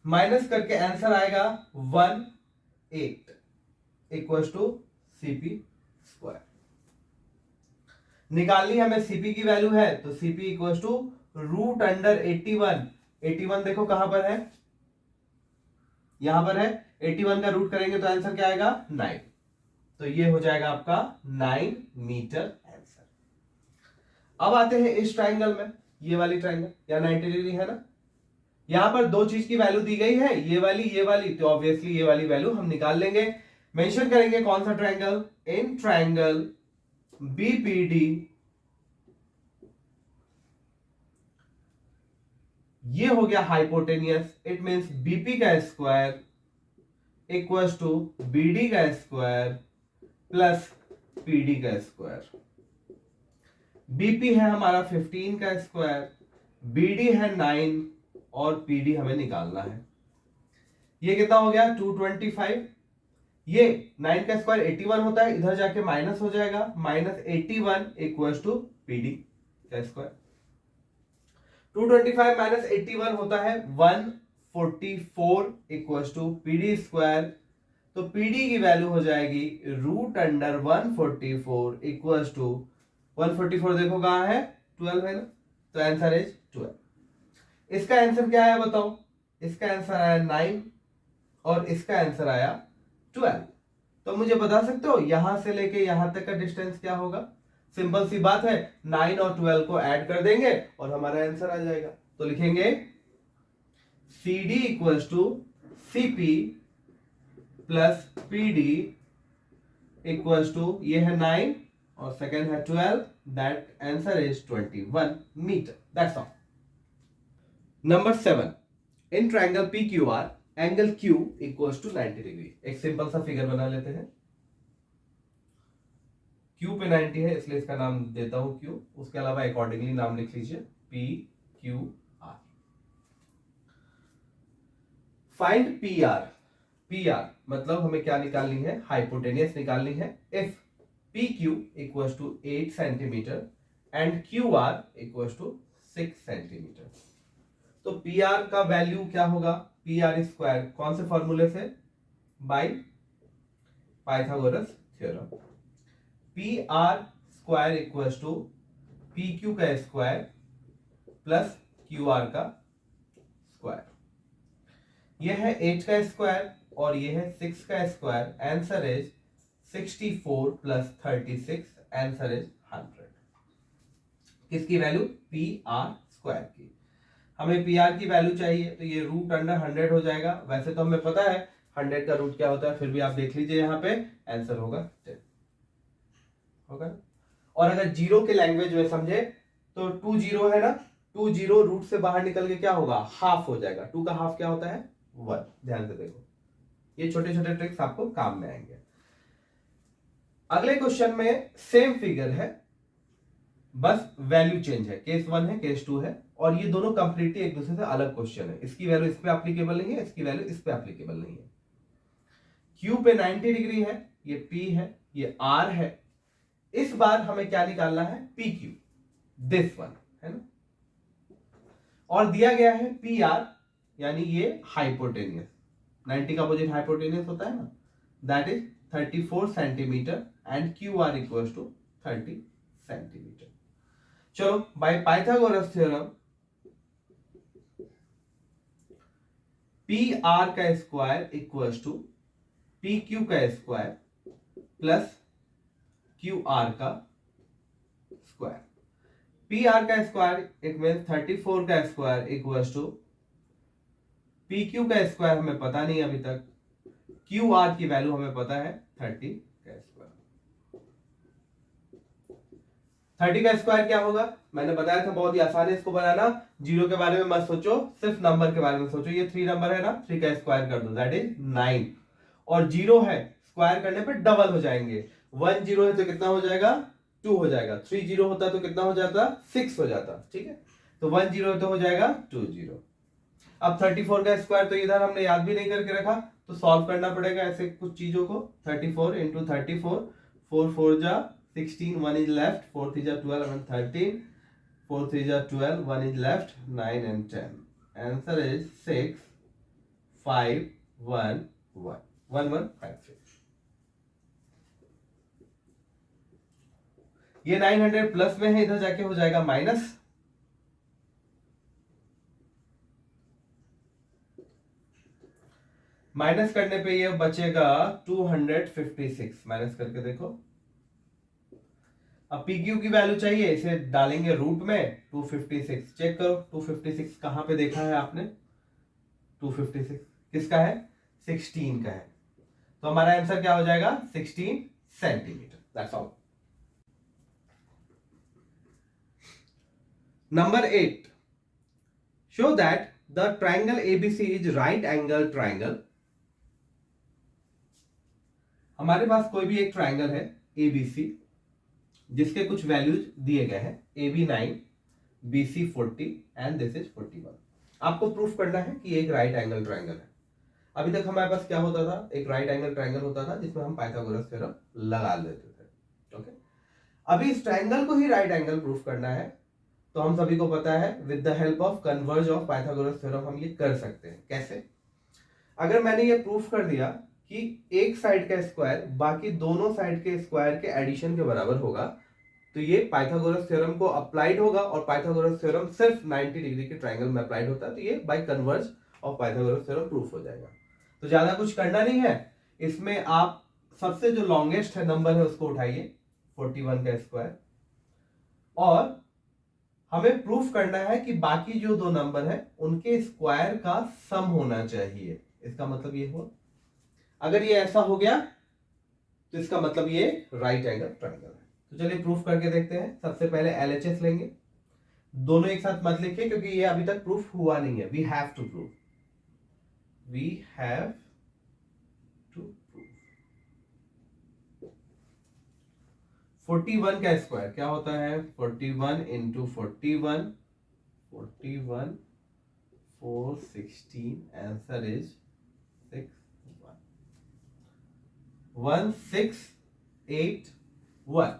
माइनस करके आंसर आएगा 18 इक्वल्स टू CP स्क्वायर। निकालनी हमें CP की वैल्यू है, तो CP equals to root under 81, 81 देखो कहां पर है, यहां पर है, 81 का रूट करेंगे तो आंसर क्या आएगा 9, तो ये हो जाएगा आपका 9 मीटर आंसर। अब आते हैं इस ट्रायंगल में, ये वाली ट्रायंगल या 90 डिग्री है ना, यहां पर दो चीज की वैल्यू दी गई है, ये वाली, तो ऑब्वियसली ये वाली वैल्यू हम निकाल लेंगे। मेंशन करेंगे कौन सा ट्रायंगल, इन ट्रायंगल BPD ये हो गया हाइपोटेनियस, इट मींस BP का स्क्वायर इक्वल्स टू BD का स्क्वायर प्लस PD का स्क्वायर। BP है हमारा 15 का स्क्वायर, BD है 9 और PD हमें निकालना है। ये कितना हो गया 225। ये 9 का स्क्वायर 81 होता है, इधर जाके माइनस हो जाएगा, -81 इक्वल्स टू PD का स्क्वायर। 225 माइनस 81 होता है 144 इक्वल्स टू PD स्क्वायर। तो PD की वैल्यू हो जाएगी √144 इक्वल्स टू 144 देखो कहां है 12 है ना, तो आंसर इज 12। इसका आंसर क्या आया बताओ? इसका आंसर आया 9 और इसका आंसर आया 12। तो मुझे बता सकते हो यहां से लेके यहां तक का डिस्टेंस क्या होगा? सिंपल सी बात है, 9 और 12 को ऐड कर देंगे और हमारा आंसर आ जाएगा। तो लिखेंगे CD equals to CP plus PD equals to, ये है 9 और सेकेंड है 12, that answer is 21 metre. That's all. Number 7, in triangle PQR angle Q equals to 90 degree. एक सिंपल सा फिगर बना लेते हैं। Q पे 90 है इसलिए इसका नाम देता हूं Q, उसके अलावा अकॉर्डिंगली नाम लिख लीजिए PQR। Find PR। PR मतलब हमें क्या निकालनी है? हाइपोटेनियस निकालनी है। If PQ equals to 8 centimetre and QR equals to 6 centimetre, तो PR का वैल्यू क्या होगा? PR स्क्वायर कौन से फॉर्मूले से? By Pythagoras theorem. PR square equals to PQ का स्क्वायर प्लस QR का स्क्वायर। यह है 8 का स्क्वायर और यह है 6 का square. Answer is 64 plus 36, answer is 100। किसकी वैल्यू? PR स्क्वायर की। हमें PR की वैल्यू चाहिए तो ये √100 हो जाएगा। वैसे तो हमें पता है 100 का रूट क्या होता है, फिर भी आप देख लीजिए यहाँ पे आंसर होगा 10 होगा। और अगर जीरो के लैंग्वेज में समझे तो 2 0 है ना, 2 0 रूट से बाहर निकल के क्या होगा? हाफ हो जाएगा। 2 का हाफ क्या होता है? 1। ध्यान से देखो, ये छोटे छोटे ट्रिक्स आपको काम में आएंगे। अगले क्वेश्चन में सेम फिगर है, बस वैल्यू चेंज है। केस 1 है, केस 2 है, और ये दोनों कंप्लीटली एक दूसरे से अलग क्वेश्चन है। इसकी वैल्यू इस पे एप्लीकेबल नहीं है, इसकी वैल्यू इस पे एप्लीकेबल नहीं है। Q पे 90 डिग्री है, ये P है, ये R है। इस बार हमें क्या निकालना है? PQ, दिस वन है ना, और दिया गया है PR, यानी ये हाइपोटेनियस। 90 का अपोजिट हाइपोटेनियस होता है ना, that is 34 centimetre and QR equals to 30 centimetre. चलो बाय पाइथागोरस थ्योरम PR का स्क्वायर इक्वल्स टू PQ का स्क्वायर प्लस QR का स्क्वायर। PR का स्क्वायर इट मींस 34 का स्क्वायर इक्वल्स टू PQ का स्क्वायर हमें पता नहीं अभी तक, QR की वैल्यू हमें पता है 30 का स्क्वायर। 30 का स्क्वायर क्या होगा? मैंने बताया था बहुत ही आसान है इसको बनाना। जीरो के बारे में मत सोचो, सिर्फ नंबर के बारे में सोचो। ये 3 नंबर है ना, 3 का स्क्वायर कर दो, दैट इज 9। और जीरो है, स्क्वायर करने पे डबल हो जाएंगे। 1 0 है तो कितना हो जाएगा? 2 हो जाएगा। 3 0 होता तो कितना हो जाता? 6 हो जाता। ठीक है, तो 1 0 तो हो जाएगा 2 0। अब 34 का स्क्वायर तो इधर हमने याद भी नहीं करके रखा, तो सॉल्व करना पड़ेगा ऐसे कुछ चीजों को। 34 इंटू 34, 4 4 जा 16, 1 इज लेफ्ट, 4 3 जा 12 and 13, 4 3 जा 12, 1 is left, 9 and 10। Answer is 6 5 1 1 1 1 5 6। ये 900 प्लस में है, इधर जाके हो जाएगा माइनस। माइनस करने पे ये बचेगा 256। माइनस करके देखो। अब PQ की वैल्यू चाहिए, इसे डालेंगे रूट में 256। चेक करो 256 कहां पे देखा है आपने? 256 किसका है? 16 का है। तो हमारा आंसर क्या हो जाएगा? 16 centimetre. That's all. Number 8, show that the triangle ABC is right angle triangle. हमारे पास कोई भी एक ट्राइंगल है ABC जिसके कुछ वैल्यूज दिए गए हैं। AB 9, BC 40 and this is 41। आपको प्रूफ करना है कि एक राइट एंगल ट्रायंगल है। अभी तक हमारे पास क्या होता था, एक राइट एंगल ट्रायंगल होता था जिसमें हम पाइथागोरस थ्योरम लगा लेते थे। ओके, अभी इस ट्रायंगल को ही राइट एंगल प्रूफ करना है, तो हम सभी को पता है with the help of converse of Pythagoras theorem हम ये कर सकते हैं। कैसे? अगर मैंने ये प्रूफ कर दिया कि एक साइड का स्क्वायर बाकी दोनों साइड के स्क्वायर के एडिशन के बराबर होगा, तो ये पाइथागोरस थ्योरम को अप्लाइड होगा, और पाइथागोरस थ्योरम सिर्फ 90 डिग्री के ट्रायंगल में अप्लाइड होता है, तो ये by converse of Pythagoras theorem proof हो जाएगा। तो ज्यादा कुछ करना नहीं है इसमें, आप सबसे जो लॉन्गेस्ट है नंबर है उसको उठाइए 41 का स्क्वायर, और हमें प्रूफ करना है कि बाकी जो दो नंबर है उनके स्क्वायर का सम होना चाहिए। इसका मतलब ये हुआ, अगर ये ऐसा हो गया तो इसका मतलब ये राइट एंगल ट्रायंगल है। तो चलिए प्रूफ करके देखते हैं। सबसे पहले LHS लेंगे, दोनों एक साथ मत लिखिए क्योंकि ये अभी तक प्रूफ हुआ नहीं है। We have to prove, we have to prove. 41 का स्क्वायर क्या होता है? 41 इंटू 41, 41 416, आंसर इज 1681।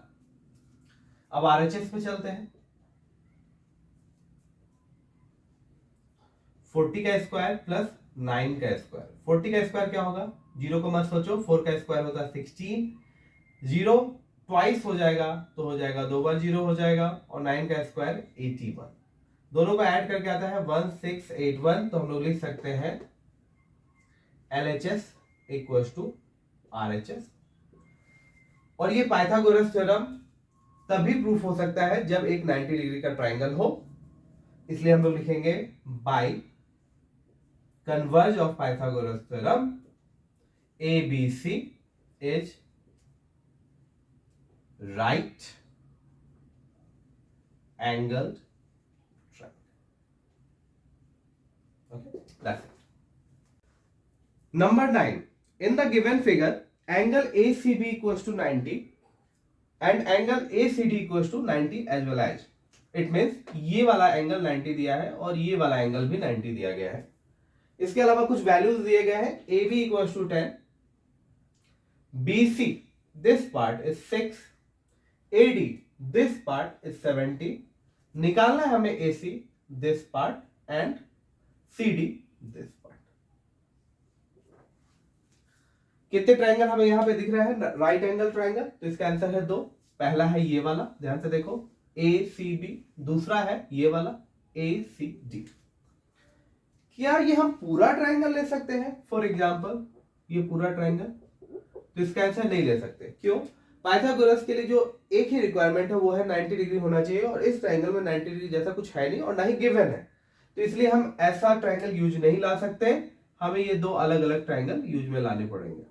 अब RHS पे चलते हैं। 40 का स्क्वायर प्लस 9 का स्क्वायर। 40 का स्क्वायर क्या होगा? 0 को मत सोचो, 4 का स्क्वायर होता है 16, 0 ट्वाइस हो जाएगा तो हो जाएगा 2 बार 0 हो जाएगा, और 9 का स्क्वायर 81। दोनों को ऐड करके आता है 1681, तो हम लोग लिख सकते हैं LHS इक्वल्स टू RHS। और ये पाइथागोरस थ्योरम तभी प्रूफ हो सकता है जब एक 90 डिग्री का ट्रायंगल हो, इसलिए हम लोग लिखेंगे by converse of Pythagoras theorem ABC is right angled triangle. Okay, that's it. Number 9, in the given figure angle ACB equals to 90 and angle ACD equals to 90 as well as, it means ये वाला angle 90 दिया है और ये वाला angle भी 90 दिया गया है। इसके अलावा कुछ वैल्यूज दिए गए हैं। AB equals to 10, BC this part is 6, AD this part is 70। निकालना है हमें AC this part and CD this part। कितने ट्रायंगल हमें यहां पे दिख रहा है? राइट एंगल ट्रायंगल, तो इसका आंसर है 2। पहला है ये वाला, ध्यान से देखो ACB, दूसरा है ये वाला ACD। क्या ये हम पूरा ट्रायंगल ले सकते हैं? फॉर एग्जांपल ये पूरा ट्रायंगल, तो इसका आंसर नहीं ले सकते। क्यों? पाइथागोरस के लिए जो एक ही रिक्वायरमेंट है वो है 90 डिग्री होना चाहिए, और इस ट्रायंगल में 90 डिग्री जैसा कुछ है नहीं और ना ही गिवन है, तो इसलिए हम ऐसा ट्रायंगल यूज नहीं ला सकते। हमें ये दो अलग अलग ट्रायंगल यूज में लाने पड़ेंगे।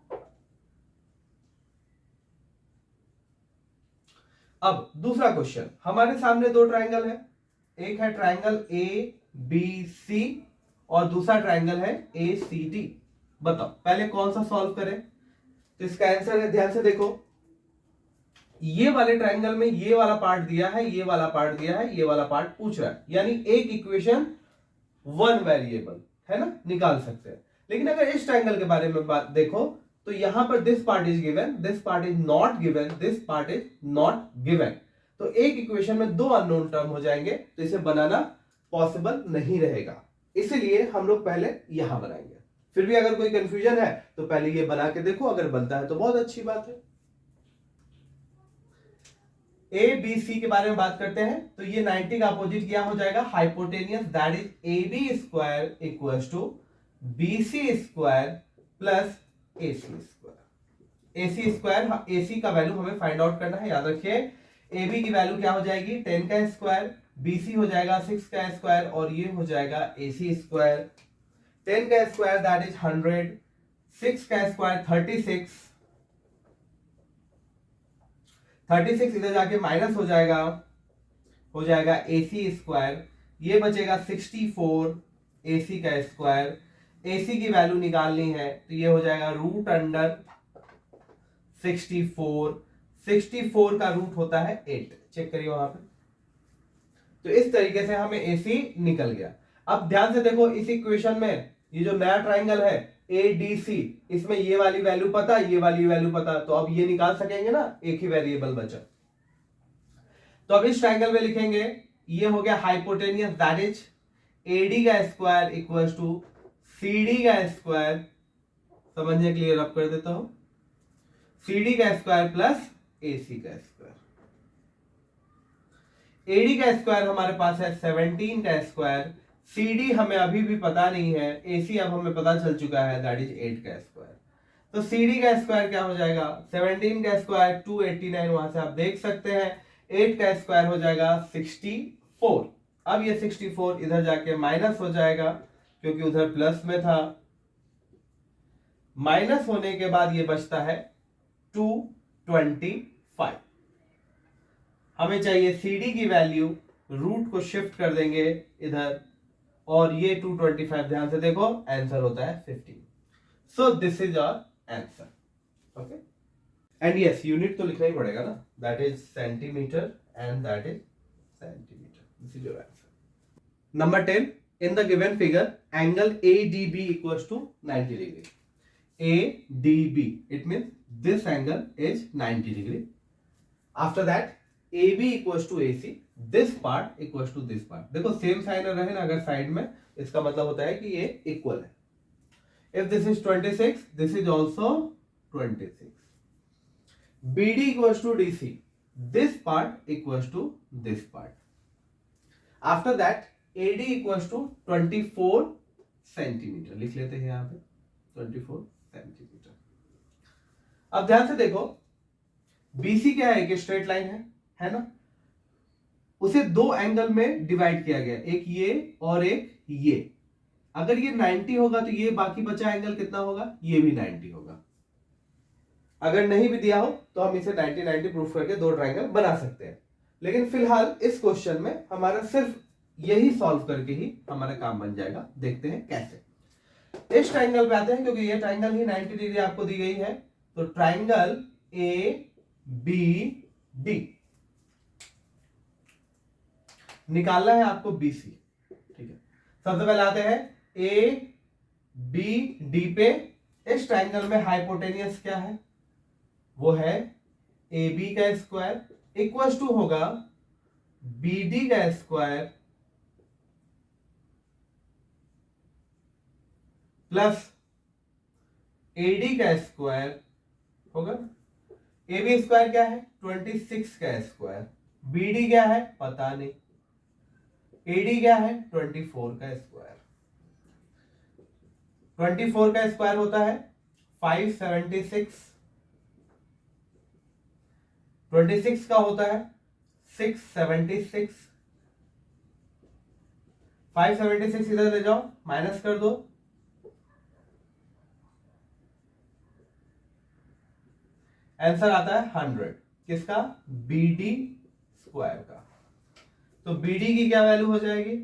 अब दूसरा क्वेश्चन, हमारे सामने दो ट्रायंगल है, एक है ट्रायंगल ABC और दूसरा ट्रायंगल है ACD। बताओ पहले कौन सा सॉल्व करें? तो इसका आंसर है, ध्यान से देखो, ये वाले ट्रायंगल में ये वाला पार्ट दिया है, ये वाला पार्ट दिया है, ये वाला पार्ट पूछ रहा है, यानी एक इक्वेशन 1 वेरिएबल है ना, निकाल सकते हैं। लेकिन अगर इस ट्रायंगल के बारे में बात देखो तो यहां पर this part is given, this part is not given, this part is not given, तो एक इक्वेशन में दो अननोन टर्म हो जाएंगे, तो इसे बनाना पॉसिबल नहीं रहेगा। इसलिए हम लोग पहले यहां बनाएंगे। फिर भी अगर कोई कंफ्यूजन है तो पहले ये बना के देखो, अगर बनता है तो बहुत अच्छी बात है। ABC के बारे में बात करते हैं, तो ये 90 का अपोजिट क्या हो जाएगा? Hypotenuse, that is AB square equals to BC square plus AC square. AC square, AC का वैल्यू हमें फाइंड आउट करना है, याद रखिए। AB की वैल्यू क्या हो जाएगी? 10 का स्क्वायर, BC हो जाएगा 6 का स्क्वायर, और ये हो जाएगा AC स्क्वायर। 10 का स्क्वायर दैट इज 100, 6 का स्क्वायर 36, 36 इधर जाके माइनस हो जाएगा AC स्क्वायर, ये बचेगा 64 AC का स्क्वायर। AC की वैल्यू निकालनी है तो ये हो जाएगा रूट अंडर 64, 64 का रूट होता है 8, चेक करिए वहां पे, तो इस तरीके से हमें AC निकल गया। अब ध्यान से देखो इस इक्वेशन में ये जो नया ट्राइंगल है ADC, इसमें ये वाली वैल्यू पता, ये वाली वैल्यू पता, तो अब ये निकाल सकेंगे ना, एक ही वेरिएबल बचा। तो अब इस ट्राइंगल में लिखेंगे, ये हो गया हाइपोटेनियस, दैट इज AD का स्क्वायर इक्वल टू CD का स्क्वायर, समझने के लिए रब कर देता हूं, CD का स्क्वायर प्लस AC का स्क्वायर। AD का स्क्वायर हमारे पास है 17 का स्क्वायर, CD हमें अभी भी पता नहीं है, AC अब हमें पता चल चुका है, दैट इज 8 का स्क्वायर। तो CD का स्क्वायर क्या हो जाएगा, 17 का स्क्वायर 289, वहां से आप देख सकते हैं, 8 का स्क्वायर हो जाएगा 64। अब ये 64 इधर जाके माइनस हो जाएगा क्योंकि उधर प्लस में था, माइनस होने के बाद ये बचता है 225। हमें चाहिए CD की वैल्यू, रूट को शिफ्ट कर देंगे इधर, और ये 225, ध्यान से देखो आंसर होता है 15। So this is our answer. Okay, and yes unit तो लिखना ही पड़ेगा ना, that is centimetre and that is centimetre, this is your answer. Number 10, in the given figure angle ADB equals to 90 degree. ADB, it means this angle is 90 degree. After that AB equals to AC, this part equals to this part। देखो same sign रहे ना अगर side में, इसका मतलब होता है कि ये इक्वल है। If this is 26, this is also 26। BD equals to DC, this part equals to this part। After that AD equals to 24 centimetre, लिख लेते हैं यहाँ पे 24 सेंटीमीटर। अब ध्यान से देखो BC क्या है, एक स्ट्रेट लाइन है ना, उसे दो एंगल में डिवाइड किया गया, एक ये और एक ये। अगर ये 90 होगा तो ये बाकी बचा एंगल कितना होगा, ये भी 90 होगा। अगर नहीं भी दिया हो तो हम इसे 90-90 प्रूफ करके दो ट्राइंगल बना सकते हैं, लेकिन फिलहाल इस क्वेश्चन में हमारा सिर्फ यही सॉल्व करके ही हमारा काम बन जाएगा। देखते हैं कैसे। इस ट्राइंगल पे आते हैं, क्योंकि ये ट्राइंगल ही 90 डिग्री आपको दी गई है, तो ट्राइंगल ABD निकालना है आपको BC। ठीक है, सबसे पहले आते हैं ABD पे। इस ट्राइंगल में हाइपोटेनियस क्या है, वो है AB का स्क्वायर इक्वल टू होगा BD का स्क्वायर प्लस AD का स्क्वायर होगा। AB स्क्वायर क्या है, 26 का स्क्वायर, BD क्या है पता नहीं, AD क्या है 24 का स्क्वायर। 24 का स्क्वायर होता है 576, 26 का होता है 676, 576 इधर ले जाओ माइनस कर दो, आंसर आता है 100। किसका, BD स्क्वायर का। तो BD की क्या वैल्यू हो जाएगी,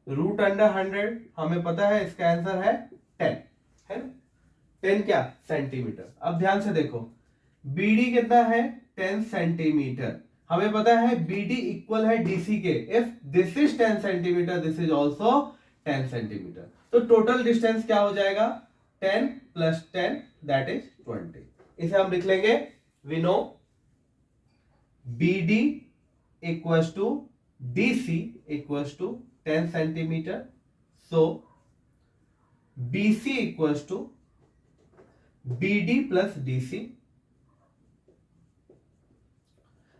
रूट अंडर 100, हमें पता है इसका आंसर है 10, है ना, 10 क्या सेंटीमीटर। अब ध्यान से देखो BD कितना है 10 सेंटीमीटर, हमें पता है BD इक्वल है DC के, if this is 10 centimetre this is also 10 centimetre, तो टोटल डिस्टेंस क्या हो जाएगा 10 प्लस 10 दैट इज 20। इसे हम लिख लेंगे, we know BD equals to DC equals to 10 centimetre, so BC equals to BD plus DC,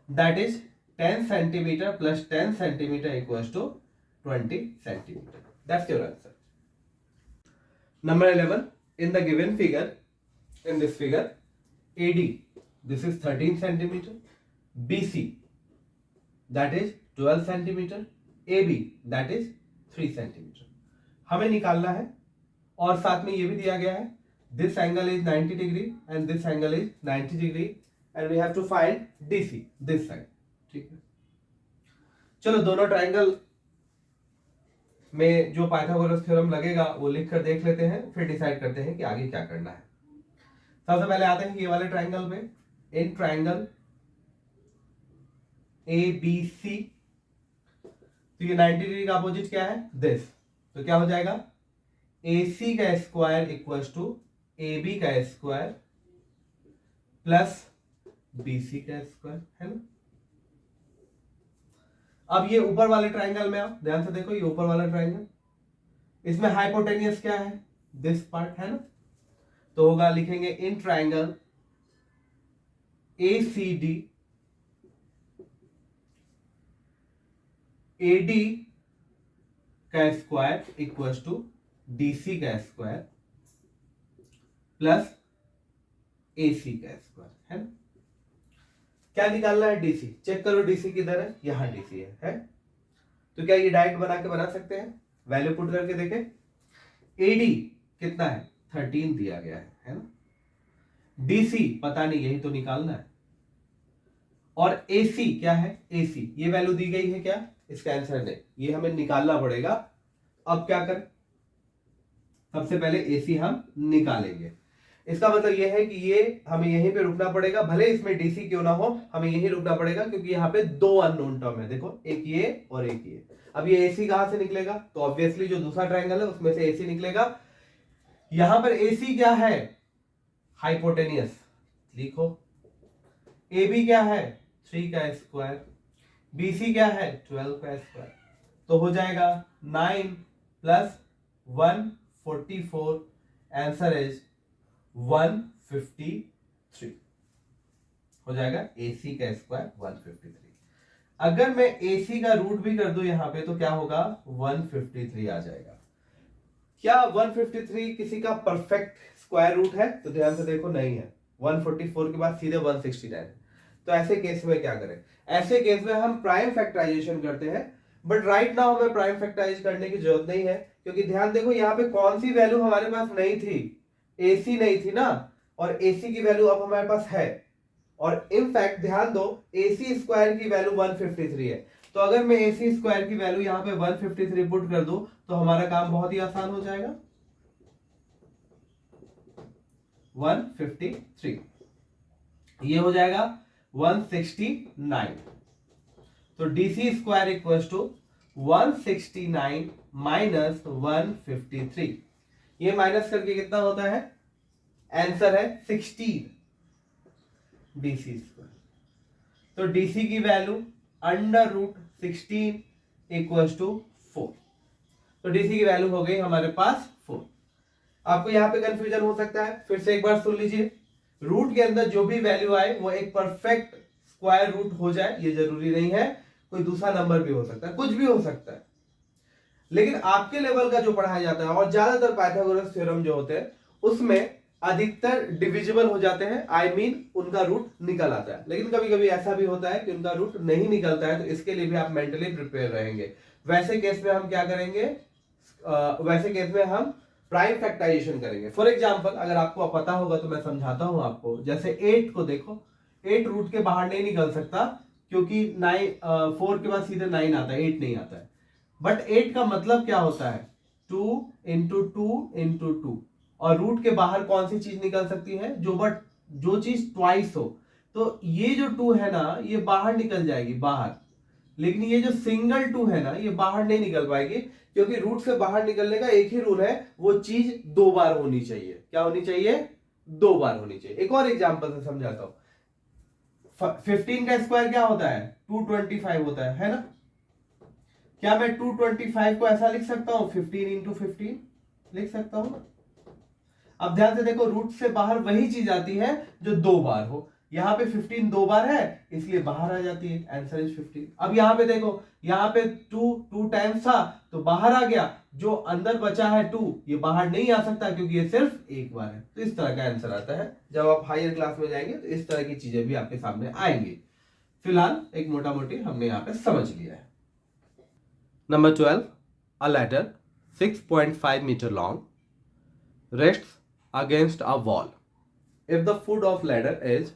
that is 10 centimeter plus 10 centimeter equals to 20 centimeter. That's your answer. Number 11, in the given figure, in this figure, AD, this is 13 centimeter, BC, that is 12 centimeter, AB, that is 3 centimeter. हमें निकालना है, और साथ में ये भी दिया गया है, this angle is 90 degree and this angle is 90 degree and we have to find DC this side। ठीक है, चलो दोनों ट्राइंगल में जो पाइथागोरस थ्योरम लगेगा वो लिख कर देख लेते हैं, फिर डिसाइड करते हैं कि आगे क्या करना है। सबसे पहले आते हैं ये वाले ट्राइंगल पे। इन ट्राइंगल ABC तो ये 90 डिग्री का अपोजिट क्या है, दिस। तो क्या हो जाएगा, AC का स्क्वायर इक्वल्स टू AB का स्क्वायर प्लस BC का स्क्वायर, है ना। अब ये ऊपर वाले ट्राइंगल में आप ध्यान से देखो, ये ऊपर वाला ट्राइंगल, इसमें हाइपोटेनियस क्या है, दिस पार्ट, है ना। तो होगा, लिखेंगे इन ट्राइंगल ACD AD का स्क्वायर इक्वल्स टू DC का स्क्वायर प्लस AC का स्क्वायर, है ना। क्या निकालना है, DC। चेक करो DC किधर है, यहां DC है। तो क्या ये डायरेक्ट बना के बना सकते हैं, वैल्यू पुट करके देखें। AD कितना है, 13 दिया गया है ना। DC पता नहीं, यही तो निकालना है। और AC क्या है, AC ये वैल्यू दी गई है क्या, इसका आंसर नहीं, ये हमें निकालना पड़ेगा। अब क्या करें, सबसे पहले AC हम निकालेंगे। इसका मतलब यह है कि ये हमें यहीं पे रुकना पड़ेगा, भले इसमें DC क्यों ना हो, हमें यहीं रुकना पड़ेगा, क्योंकि यहाँ पे दो अननोन टर्म है। देखो, एक ये और एक ये। अब ये AC कहां से निकलेगा, तो ऑब्वियसली जो दूसरा ट्राइंगल है उसमें से AC निकलेगा। यहां पर AC क्या है, हाइपोटेनियस, लिखो। AB क्या है, 3 का स्क्वायर, BC क्या है, 12 का स्क्वायर। तो हो जाएगा 9 प्लस 144, आंसर इज 153 हो जाएगा। AC का स्क्वायर 153। अगर मैं AC का रूट भी कर दूं यहां पे, तो क्या होगा, 153 आ जाएगा। क्या 153 किसी का परफेक्ट स्क्वायर रूट है, तो ध्यान से देखो, नहीं है। 144 के बाद सीधे 169 है। तो ऐसे केस में क्या करें, ऐसे केस में हम प्राइम फैक्टराइजेशन करते हैं। बट राइट नाउ हमें प्राइम फैक्टराइज करने की जरूरत नहीं है, क्योंकि ध्यान देखो यहाँ पे कौन सी वैल्यू हमारे पास नहीं थी, AC नहीं थी ना, और AC की वैल्यू अब हमारे पास है। और इनफैक्ट ध्यान दो, AC स्क्वायर की वैल्यू 153 है। तो अगर मैं AC स्क्वायर की वैल्यू यहाँ पे 153 पुट कर दूं, तो हमारा काम बहुत ही आसान हो जाएगा। 153 ये हो जाएगा 169। तो DC square equals to 169 minus 153। ये माइनस करके कितना होता है, आंसर है 16 DC स्क्वायर। तो DC की value under root 16 equals to 4। तो DC की वैल्यू हो गई हमारे पास 4। आपको यहां पे कंफ्यूजन हो सकता है, फिर से एक बार सुन लीजिए। रूट के अंदर जो भी वैल्यू आए वो एक परफेक्ट स्क्वायर रूट हो जाए, ये जरूरी नहीं है। कोई दूसरा नंबर भी हो सकता है, कुछ भी हो सकता है। लेकिन आपके लेवल का जो पढ़ाया जाता है, और ज्यादातर पाइथागोरस थ्योरम जो होते हैं उसमें अधिकतर डिविजिबल हो जाते हैं, आई मीन उनका रूट निकल आता है। लेकिन कभी कभी ऐसा भी होता है कि उनका रूट नहीं निकलता है, तो इसके लिए भी आप मेंटली प्रिपेयर रहेंगे। वैसे केस में हम क्या करेंगे, वैसे केस में हम प्राइम फैक्टराइजेशन करेंगे। फॉर एग्जांपल, अगर आपको पता होगा तो मैं समझाता हूं आपको। जैसे 8 को देखो, 8 रूट के बाहर नहीं निकल सकता, क्योंकि 4 के बाद सीधे 9 आता है, 8 नहीं आता है। बट 8 का मतलब क्या होता है, 2 इंटू 2 इंटू 2। और रूट के बाहर कौन सी चीज निकल सकती है, जो चीज ट्वाइस हो। तो ये जो 2 है ना, ये बाहर निकल जाएगी, बाहर। लेकिन ये जो सिंगल 2 है ना, ये बाहर नहीं निकल पाएगी, क्योंकि रूट से बाहर निकलने का एक ही रूल है, वो चीज 2 बार होनी चाहिए। क्या होनी चाहिए, 2 बार होनी चाहिए। एक और एग्जांपल से समझाता हूं। 15 का स्क्वायर क्या होता है, 225 होता है ना। क्या मैं 225 को ऐसा लिख सकता हूं, 15 इंटू 15 लिख सकता हूं। अब ध्यान से देखो, रूट से बाहर वही चीज आती है जो 2 बार हो। यहां पे 15 2 बार है, इसलिए बाहर आ जाती है, आंसर इज 15। अब यहां पे देखो, यहां पे 2 टाइम्स था तो बाहर आ गया, जो अंदर बचा है 2, ये बाहर नहीं आ सकता, क्योंकि ये सिर्फ एक बार है। तो इस तरह का आंसर आता है। जब आप हायर क्लास में जाएंगे तो इस तरह की चीजें भी आपके सामने आएंगी। फिलहाल एक मोटा मोटी हमने यहां पे समझ लिया है। Number 12, a ladder 6.5 meter long rests against a wall if the foot of ladder is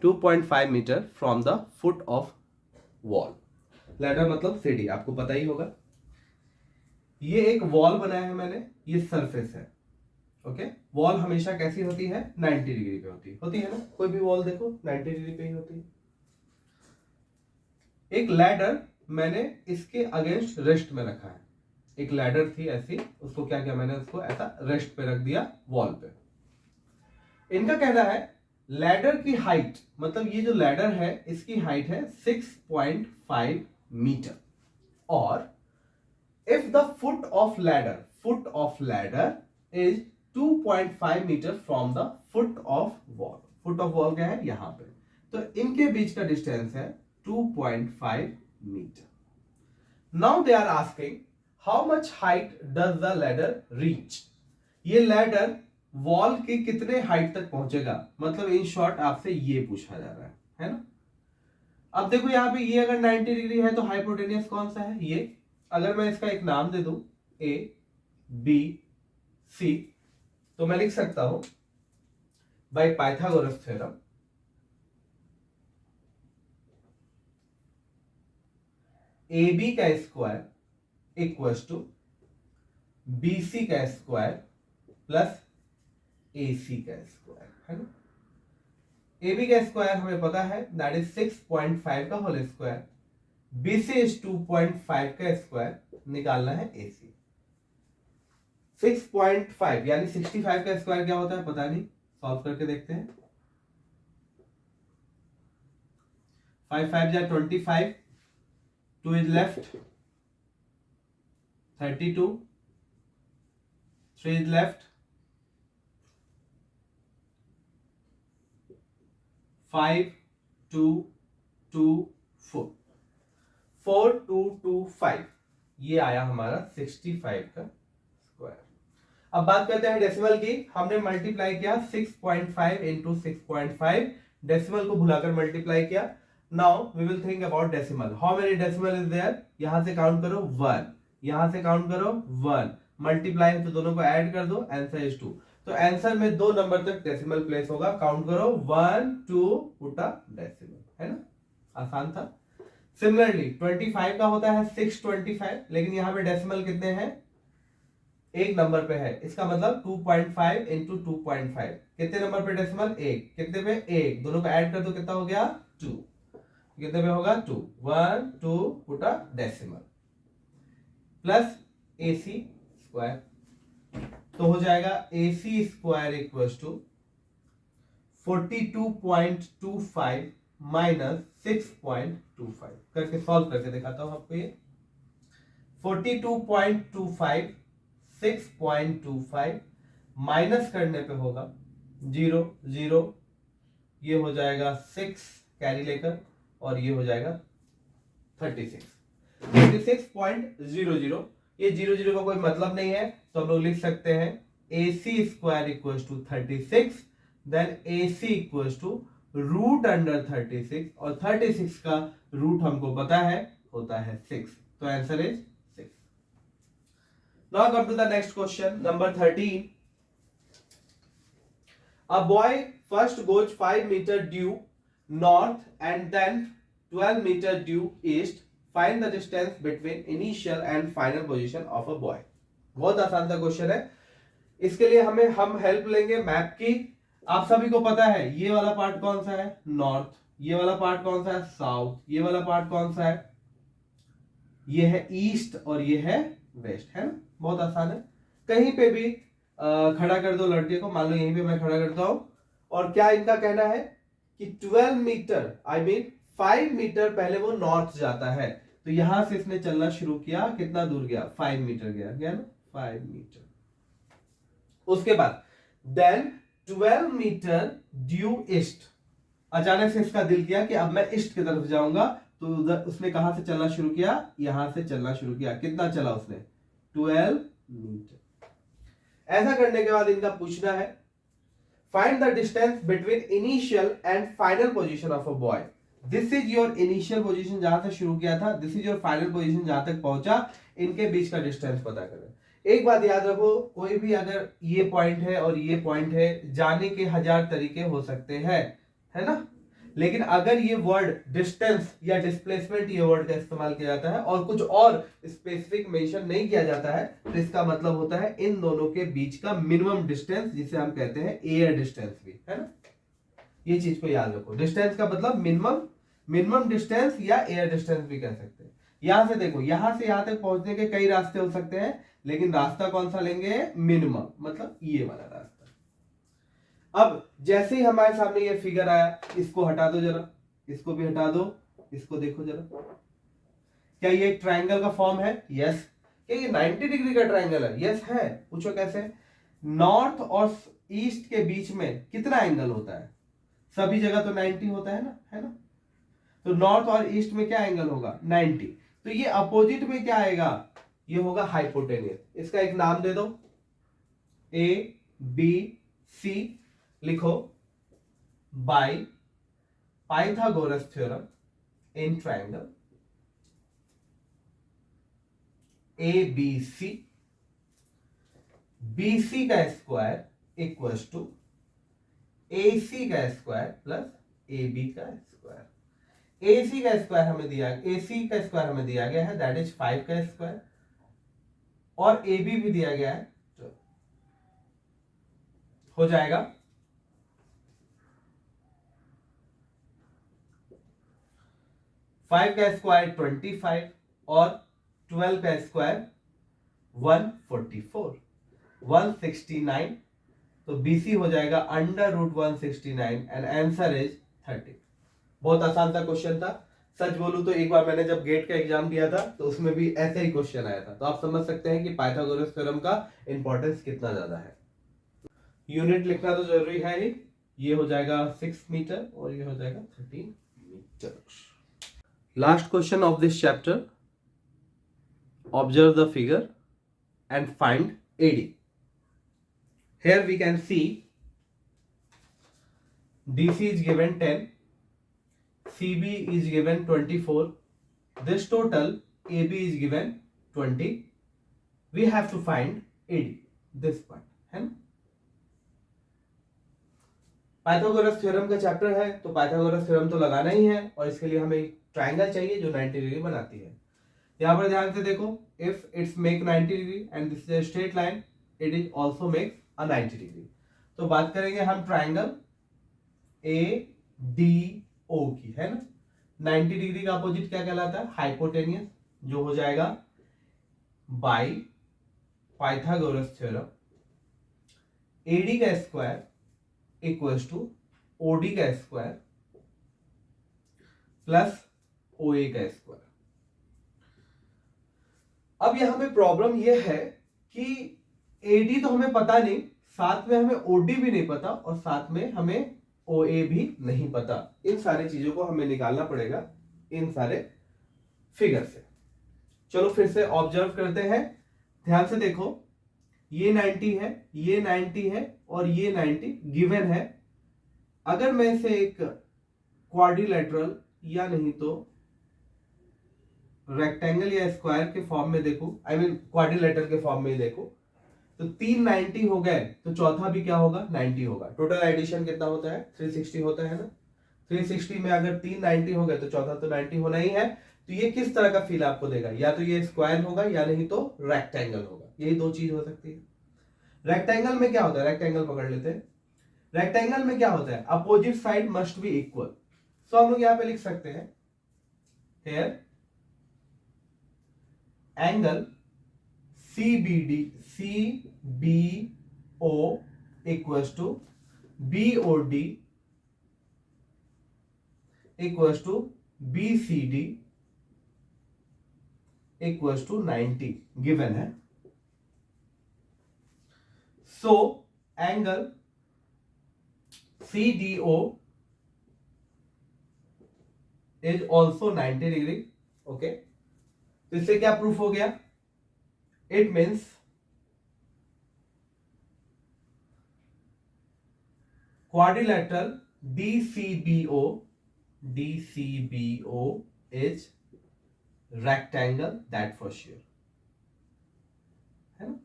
2.5 meter from the foot of wall। ladder मतलब सीढ़ी, आपको पता ही होगा। ये एक वॉल बनाया है मैंने, ये सरफेस है। ओके, वॉल हमेशा कैसी होती है, 90 डिग्री पे होती है ना। कोई भी वॉल देखो 90 डिग्री पे ही होती है। एक लैडर मैंने इसके अगेंस्ट रेस्ट में रखा है। एक लैडर थी ऐसी, उसको क्या किया मैंने, उसको ऐसा रेस्ट पे रख दिया वॉल पे। इनका कहना है लैडर की हाइट, मतलब ये जो लैडर है इसकी हाइट है 6.5 मीटर, और if the foot of ladder is 2.5 metre from the foot of wall. Foot of wall क्या है, यहां पे, तो इनके बीच का डिस्टेंस है 2.5 metre. Now they are asking how much height does the ladder reach. ये लैडर वॉल के कितने हाइट तक पहुंचेगा, मतलब इन शॉर्ट आपसे ये पूछा जा रहा है ना। अब देखो यहां पे ये अगर 90 डिग्री है तो हाइपोटेनियस कौन सा है, ये। अगर मैं इसका एक नाम दे दूं ए बी सी, तो मैं लिख सकता हूं by Pythagoras theorem A B का square equal to B C का स्क्वायर प्लस ए सी का स्क्वायर, है ना। ए बी का स्क्वायर हमें पता है दैट इज 6.5 का whole square, B C is 2.5 का स्क्वायर, निकालना है ए सी। 6.5 यानी 65 का स्क्वायर क्या होता है पता नहीं, सॉल्व करके देखते हैं। 5 5 जा 25, 2 is left, 32, 3 is left, 5 2 2 4 4 2 2 5, ये आया हमारा 65 का स्क्वायर। अब बात करते हैं डेसिमल की। हमने मल्टीप्लाई किया 6.5 इंटू 6.5, डेसिमल को भुलाकर मल्टीप्लाई किया। Now we will think about decimal. How many decimal is there, यहां से काउंट करो 1, यहां से काउंट करो 1, मल्टीप्लाई है तो दोनों को ऐड कर दो, आंसर इज 2। तो आंसर में 2 नंबर तक डेसिमल प्लेस होगा, काउंट करो 1 2 पुट अ डेसिमल, है ना, आसान था। सिमिलरली 25 का होता है 625, लेकिन यहां पे डेसिमल कितने हैं, एक नंबर पे है, इसका मतलब 2.5 इंटू 2.5, कितने नंबर पे डेसिमल, एक, कितने पे, एक, दोनों को ऐड कर दो कितना हो गया 2, कितने पे होगा 2, 1 2 put a decimal plus A C square, तो हो जाएगा A C square equal to 42.25 minus 6.25, करके सॉल्व करके दिखाता हूं आपको। ये 42.25 6.25 माइनस करने पे होगा 0 0, ये हो जाएगा 6 कैरी लेकर, और ये हो जाएगा 36.00। ये 00 का कोई मतलब नहीं है, तो हम लोग लिख सकते हैं A C square equal to 36, then A C equal to root under 36, और 36 का रूट हमको पता है होता है 6, तो answer is 6। Now come to the next question, number 13. A boy first goes 5 meter due north and then 12 meter due east. Find the distance between initial and final position of a boy. बहुत आसान सा question है। इसके लिए हम help लेंगे map की। आप सभी को पता है ये वाला पार्ट कौन सा है, नॉर्थ, ये वाला पार्ट कौन सा है, साउथ, ये वाला पार्ट कौन सा है, ये है ईस्ट, और ये है वेस्ट, है ना, बहुत आसान है। कहीं पे भी खड़ा कर दो लड़के को, मान लो यहीं पे मैं खड़ा करता हूं, और क्या इनका कहना है कि 12 मीटर आई मीन 5 मीटर पहले वो नॉर्थ जाता है, तो यहां से इसने चलना शुरू किया, कितना दूर गया, 5 मीटर गया ना, 5 मीटर। उसके बाद देन 12 मीटर ड्यू ईस्ट, अचानक से इसका दिल किया कि अब मैं ईस्ट की तरफ जाऊंगा, तो उसने कहां से चलना शुरू किया, यहां से चलना शुरू किया। कितना चला उसने, 12 मीटर। ऐसा करने के बाद इनका पूछना है find the distance between initial and final position of a boy. This is your initial position जहां से शुरू किया था, this is your final position जहां तक पहुंचा, इनके बीच का डिस्टेंस पता करें। एक बात याद रखो, कोई भी अगर ये पॉइंट है और ये पॉइंट है, जाने के 1000 तरीके हो सकते हैं, है ना, लेकिन अगर ये वर्ड डिस्टेंस या डिस्प्लेसमेंट ये वर्ड का इस्तेमाल किया जाता है और कुछ और स्पेसिफिक मेंशन नहीं किया जाता है, तो इसका मतलब होता है इन दोनों के बीच का मिनिमम डिस्टेंस, जिसे हम कहते हैं एयर डिस्टेंस भी, है ना। ये चीज को याद रखो, डिस्टेंस का मतलब मिनिमम डिस्टेंस या एयर डिस्टेंस भी कह सकते हैं। यहां से देखो, यहां से यहां तक पहुंचने के कई रास्ते हो सकते हैं, लेकिन रास्ता कौन सा लेंगे, मिनिमम, मतलब ये वाला रास्ता। अब जैसे ही हमारे सामने ये फिगर आया, इसको हटा दो जरा, इसको भी हटा दो, इसको देखो जरा, क्या ये एक ट्रायंगल का फॉर्म है? यस। क्या ये 90 डिग्री का ट्रायंगल है? यस है। पूछो कैसे? नॉर्थ और ईस्ट के बीच में कितना एंगल होता है? सभी जगह तो 90 होता है ना, है ना? तो नॉर्थ और ईस्ट में क्या एंगल होगा? 90। तो ये अपोजिट में क्या आएगा? ये होगा हाइपोटेनियस। इसका एक नाम दे दो, ए बी सी लिखो, by Pythagoras theorem in triangle A B C, B C का square equals to A C का स्क्वायर प्लस ए बी का स्क्वायर। ए सी का स्क्वायर हमें दिया, ए सी का स्क्वायर हमें दिया गया है, दैट इज 5 का स्क्वायर, और ए बी भी दिया गया है, तो हो जाएगा 5 का स्क्वायर 25 और 12 का स्क्वायर 144, 169। तो बीसी हो जाएगा under root 169 and answer is 30। बहुत आसान सा क्वेश्चन था। सच बोलूं तो एक बार मैंने जब गेट का एग्जाम दिया था तो उसमें भी ऐसे ही क्वेश्चन आया था। तो आप समझ सकते हैं कि पाइथागोरस थ्योरम का इंपॉर्टेंस कितना ज्यादा है। यूनिट लिखना तो जरूरी है ही। ये हो जाएगा 6 मीटर और ये हो जाएगा 13 metre. Last question of this chapter, observe the figure and find AD. Here we can see DC is given 10, CB is given 24, this total AB is given 20. We have to find AD, this part है ना। Pythagoras theorem का chapter है तो Pythagoras theorem तो लगाना ही है, और इसके लिए हमें ट्रायंगल चाहिए जो 90 डिग्री बनाती है। यहां पर ध्यान से देखो, if it's make 90 degree and this is a straight line, it is also make a 90 degree. तो बात करेंगे हम ट्रायंगल ए डी ओ की, है ना। 90 डिग्री का अपोजिट क्या कहलाता है? हाइपोटेनियस, जो हो जाएगा बाय पाइथागोरस थ्योरम एडी का स्क्वायर इक्वल्स टू ओडी का स्क्वायर प्लस ओए का स्क्वायर। अब यहां पे प्रॉब्लम यह है कि एडी तो हमें पता नहीं, साथ में हमें ओडी भी नहीं पता, और साथ में हमें ओए भी नहीं पता। इन सारी चीजों को हमें निकालना पड़ेगा इन सारे फिगर से। चलो फिर से ऑब्जर्व करते हैं, ध्यान से देखो, ये 90 है, ये 90 है और ये 90 गिवन है। अगर मैं इसे एक क्वाड्रिलेटरल या नहीं तो रेक्टेंगल या स्क्वायर के फॉर्म में देखो, आई मीन क्वाड्रिलेटरल के फॉर्म में देखो, तो 390 हो गए तो चौथा भी क्या होगा? 90 होगा। टोटल एडिशन कितना होता है? 360 होता है ना। 360 में अगर 390 हो गए तो चौथा तो 90 होना ही है। तो ये किस तरह का फील आपको देगा? या तो ये स्क्वायर होगा या नहीं तो रेक्टेंगल होगा, यही दो चीज हो सकती है। रेक्टेंगल में क्या होता है? रेक्टेंगल पकड़ लेते हैं। रेक्टेंगल में क्या होता है? Opposite side must be equal. So हम लोग यहां पे लिख सकते हैं, here angle CBD CBO equals to BOD equals to BCD equals to 90 given है। So angle CDO is also 90 degree. Okay, तो इससे क्या प्रूफ हो गया? It means quadrilateral DCBO is rectangle, that for sure, है ना।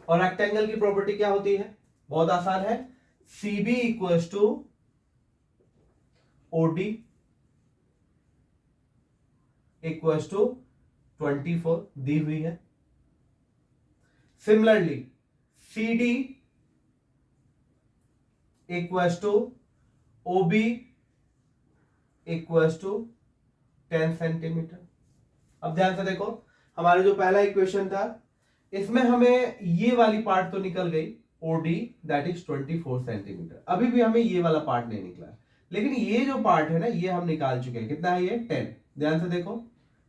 और रेक्टेंगल की प्रॉपर्टी क्या होती है? बहुत आसान है, CB equals to OD equals to 24 दी हुई है। Similarly CD equals to OB equals to 10 centimetre. अब ध्यान से देखो, हमारा जो पहला इक्वेशन था इसमें हमें ये वाली पार्ट तो निकल गई ओडी दैट इज 24 सेंटीमीटर, अभी भी हमें ये वाला पार्ट नहीं निकला, लेकिन ये जो पार्ट है ना ये हम निकाल चुके हैं। कितना है ये 10। ध्यान से देखो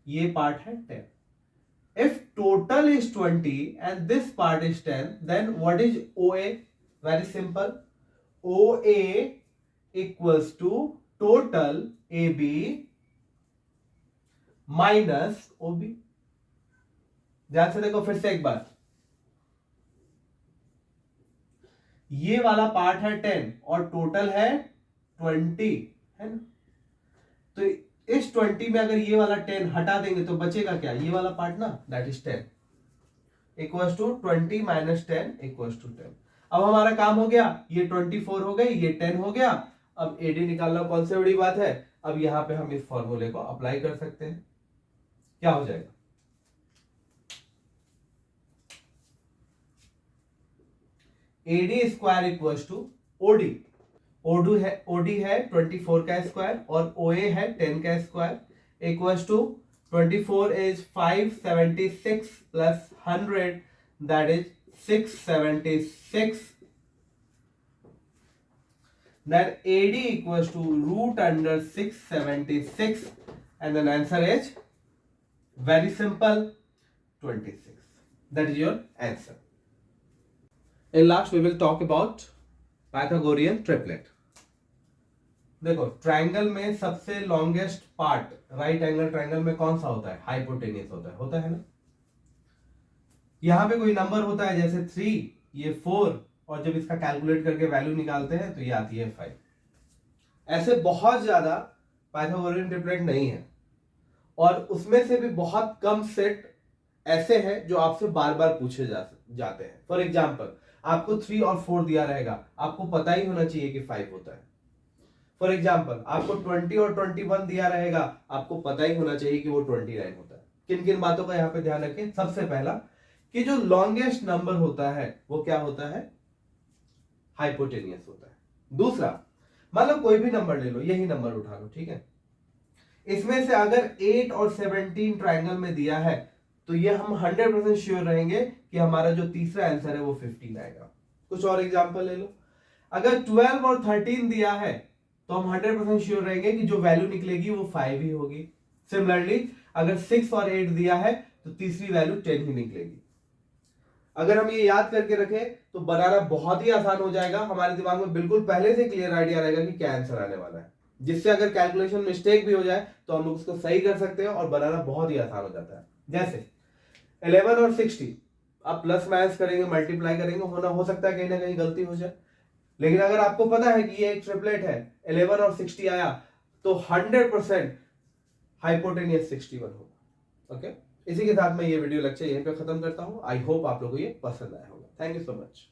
ये पार्ट है 10। If total is 20 and this part is 10, then what is OA? Very simple. OA equals to total AB minus OB. ध्यान से देखो फिर से एक बार, ये वाला पार्ट है 10 और टोटल है 20, है ना? तो इस 20 में अगर ये वाला 10 हटा देंगे तो बचेगा क्या, ये वाला पार्ट ना, that is 10 equals to 20 minus 10 equals to 10। अब हमारा काम हो गया, ये 24 हो गई, ये 10 हो गया। अब एडी निकालना कौन सी बड़ी बात है। अब यहां पे हम इस फॉर्मूले को अप्लाई कर सकते हैं। क्या हो जाएगा, AD square equals to OD. OD है 24 का स्क्वायर और ओए है 10 का square equals to 24 is 576 plus 100 that is 676, then AD equals to root under 676 and then answer is very simple 26. That is your answer. In last we will talk about Pythagorean triplet. देखो triangle में सबसे longest part right angle triangle में कौन सा होता है, hypotenuse होता है ना। यहां पे कोई नंबर होता है जैसे 3, ये 4, और जब इसका कैलकुलेट करके वैल्यू निकालते हैं तो ये आती है 5। ऐसे बहुत ज्यादा पाइथागोरियन ट्रिपलेट नहीं है, और उसमें से भी बहुत कम सेट ऐसे हैं जो आपसे बार बार पूछे जाते हैं। फॉर एग्जाम्पल आपको 3 और 4 दिया रहेगा, आपको पता ही होना चाहिए कि 5 होता है। फॉर एग्जाम्पल आपको 20 और 21 दिया रहेगा, आपको पता ही होना चाहिए कि वो 29 होता है। किन किन बातों का यहाँ पे ध्यान रखें। सबसे पहला कि जो लॉन्गेस्ट नंबर होता है वो क्या होता है, हाइपोटेनियस होता है। दूसरा मान लो कोई भी नंबर ले लो, यही नंबर उठा लो, ठीक है, इसमें से अगर 8 और 17 ट्रायंगल में दिया है तो ये हम 100% श्योर रहेंगे कि हमारा जो तीसरा आंसर है वो 15 आएगा। कुछ और एग्जांपल ले लो, अगर 12 और 13 दिया है तो हम 100% श्योर रहेंगे कि जो वैल्यू निकलेगी वो 5 ही होगी। सिमिलरली अगर 6 और 8 दिया है तो तीसरी वैल्यू 10 ही निकलेगी। अगर हम ये याद करके रखें तो बनाना बहुत ही आसान हो जाएगा, हमारे दिमाग में बिल्कुल पहले से क्लियर आइडिया रहेगा कि क्या आंसर आने वाला है, जिससे अगर कैलकुलेशन मिस्टेक भी हो जाए तो हम लोग उसको सही कर सकते हैं और बनाना बहुत ही आसान हो जाता है। जैसे 11 और 60 आप प्लस माइनस करेंगे, मल्टीप्लाई करेंगे, हो सकता है कहीं ना कहीं गलती हो जाए, लेकिन अगर आपको पता है कि ये एक ट्रिपलेट है, 11 और 60 आया तो 100% हाइपोटेनियस 61 होगा। ओके, इसी के साथ मैं ये वीडियो लेक्चर यहीं पे खत्म करता हूं। आई होप आप लोगों को ये पसंद आया होगा। Thank you so much.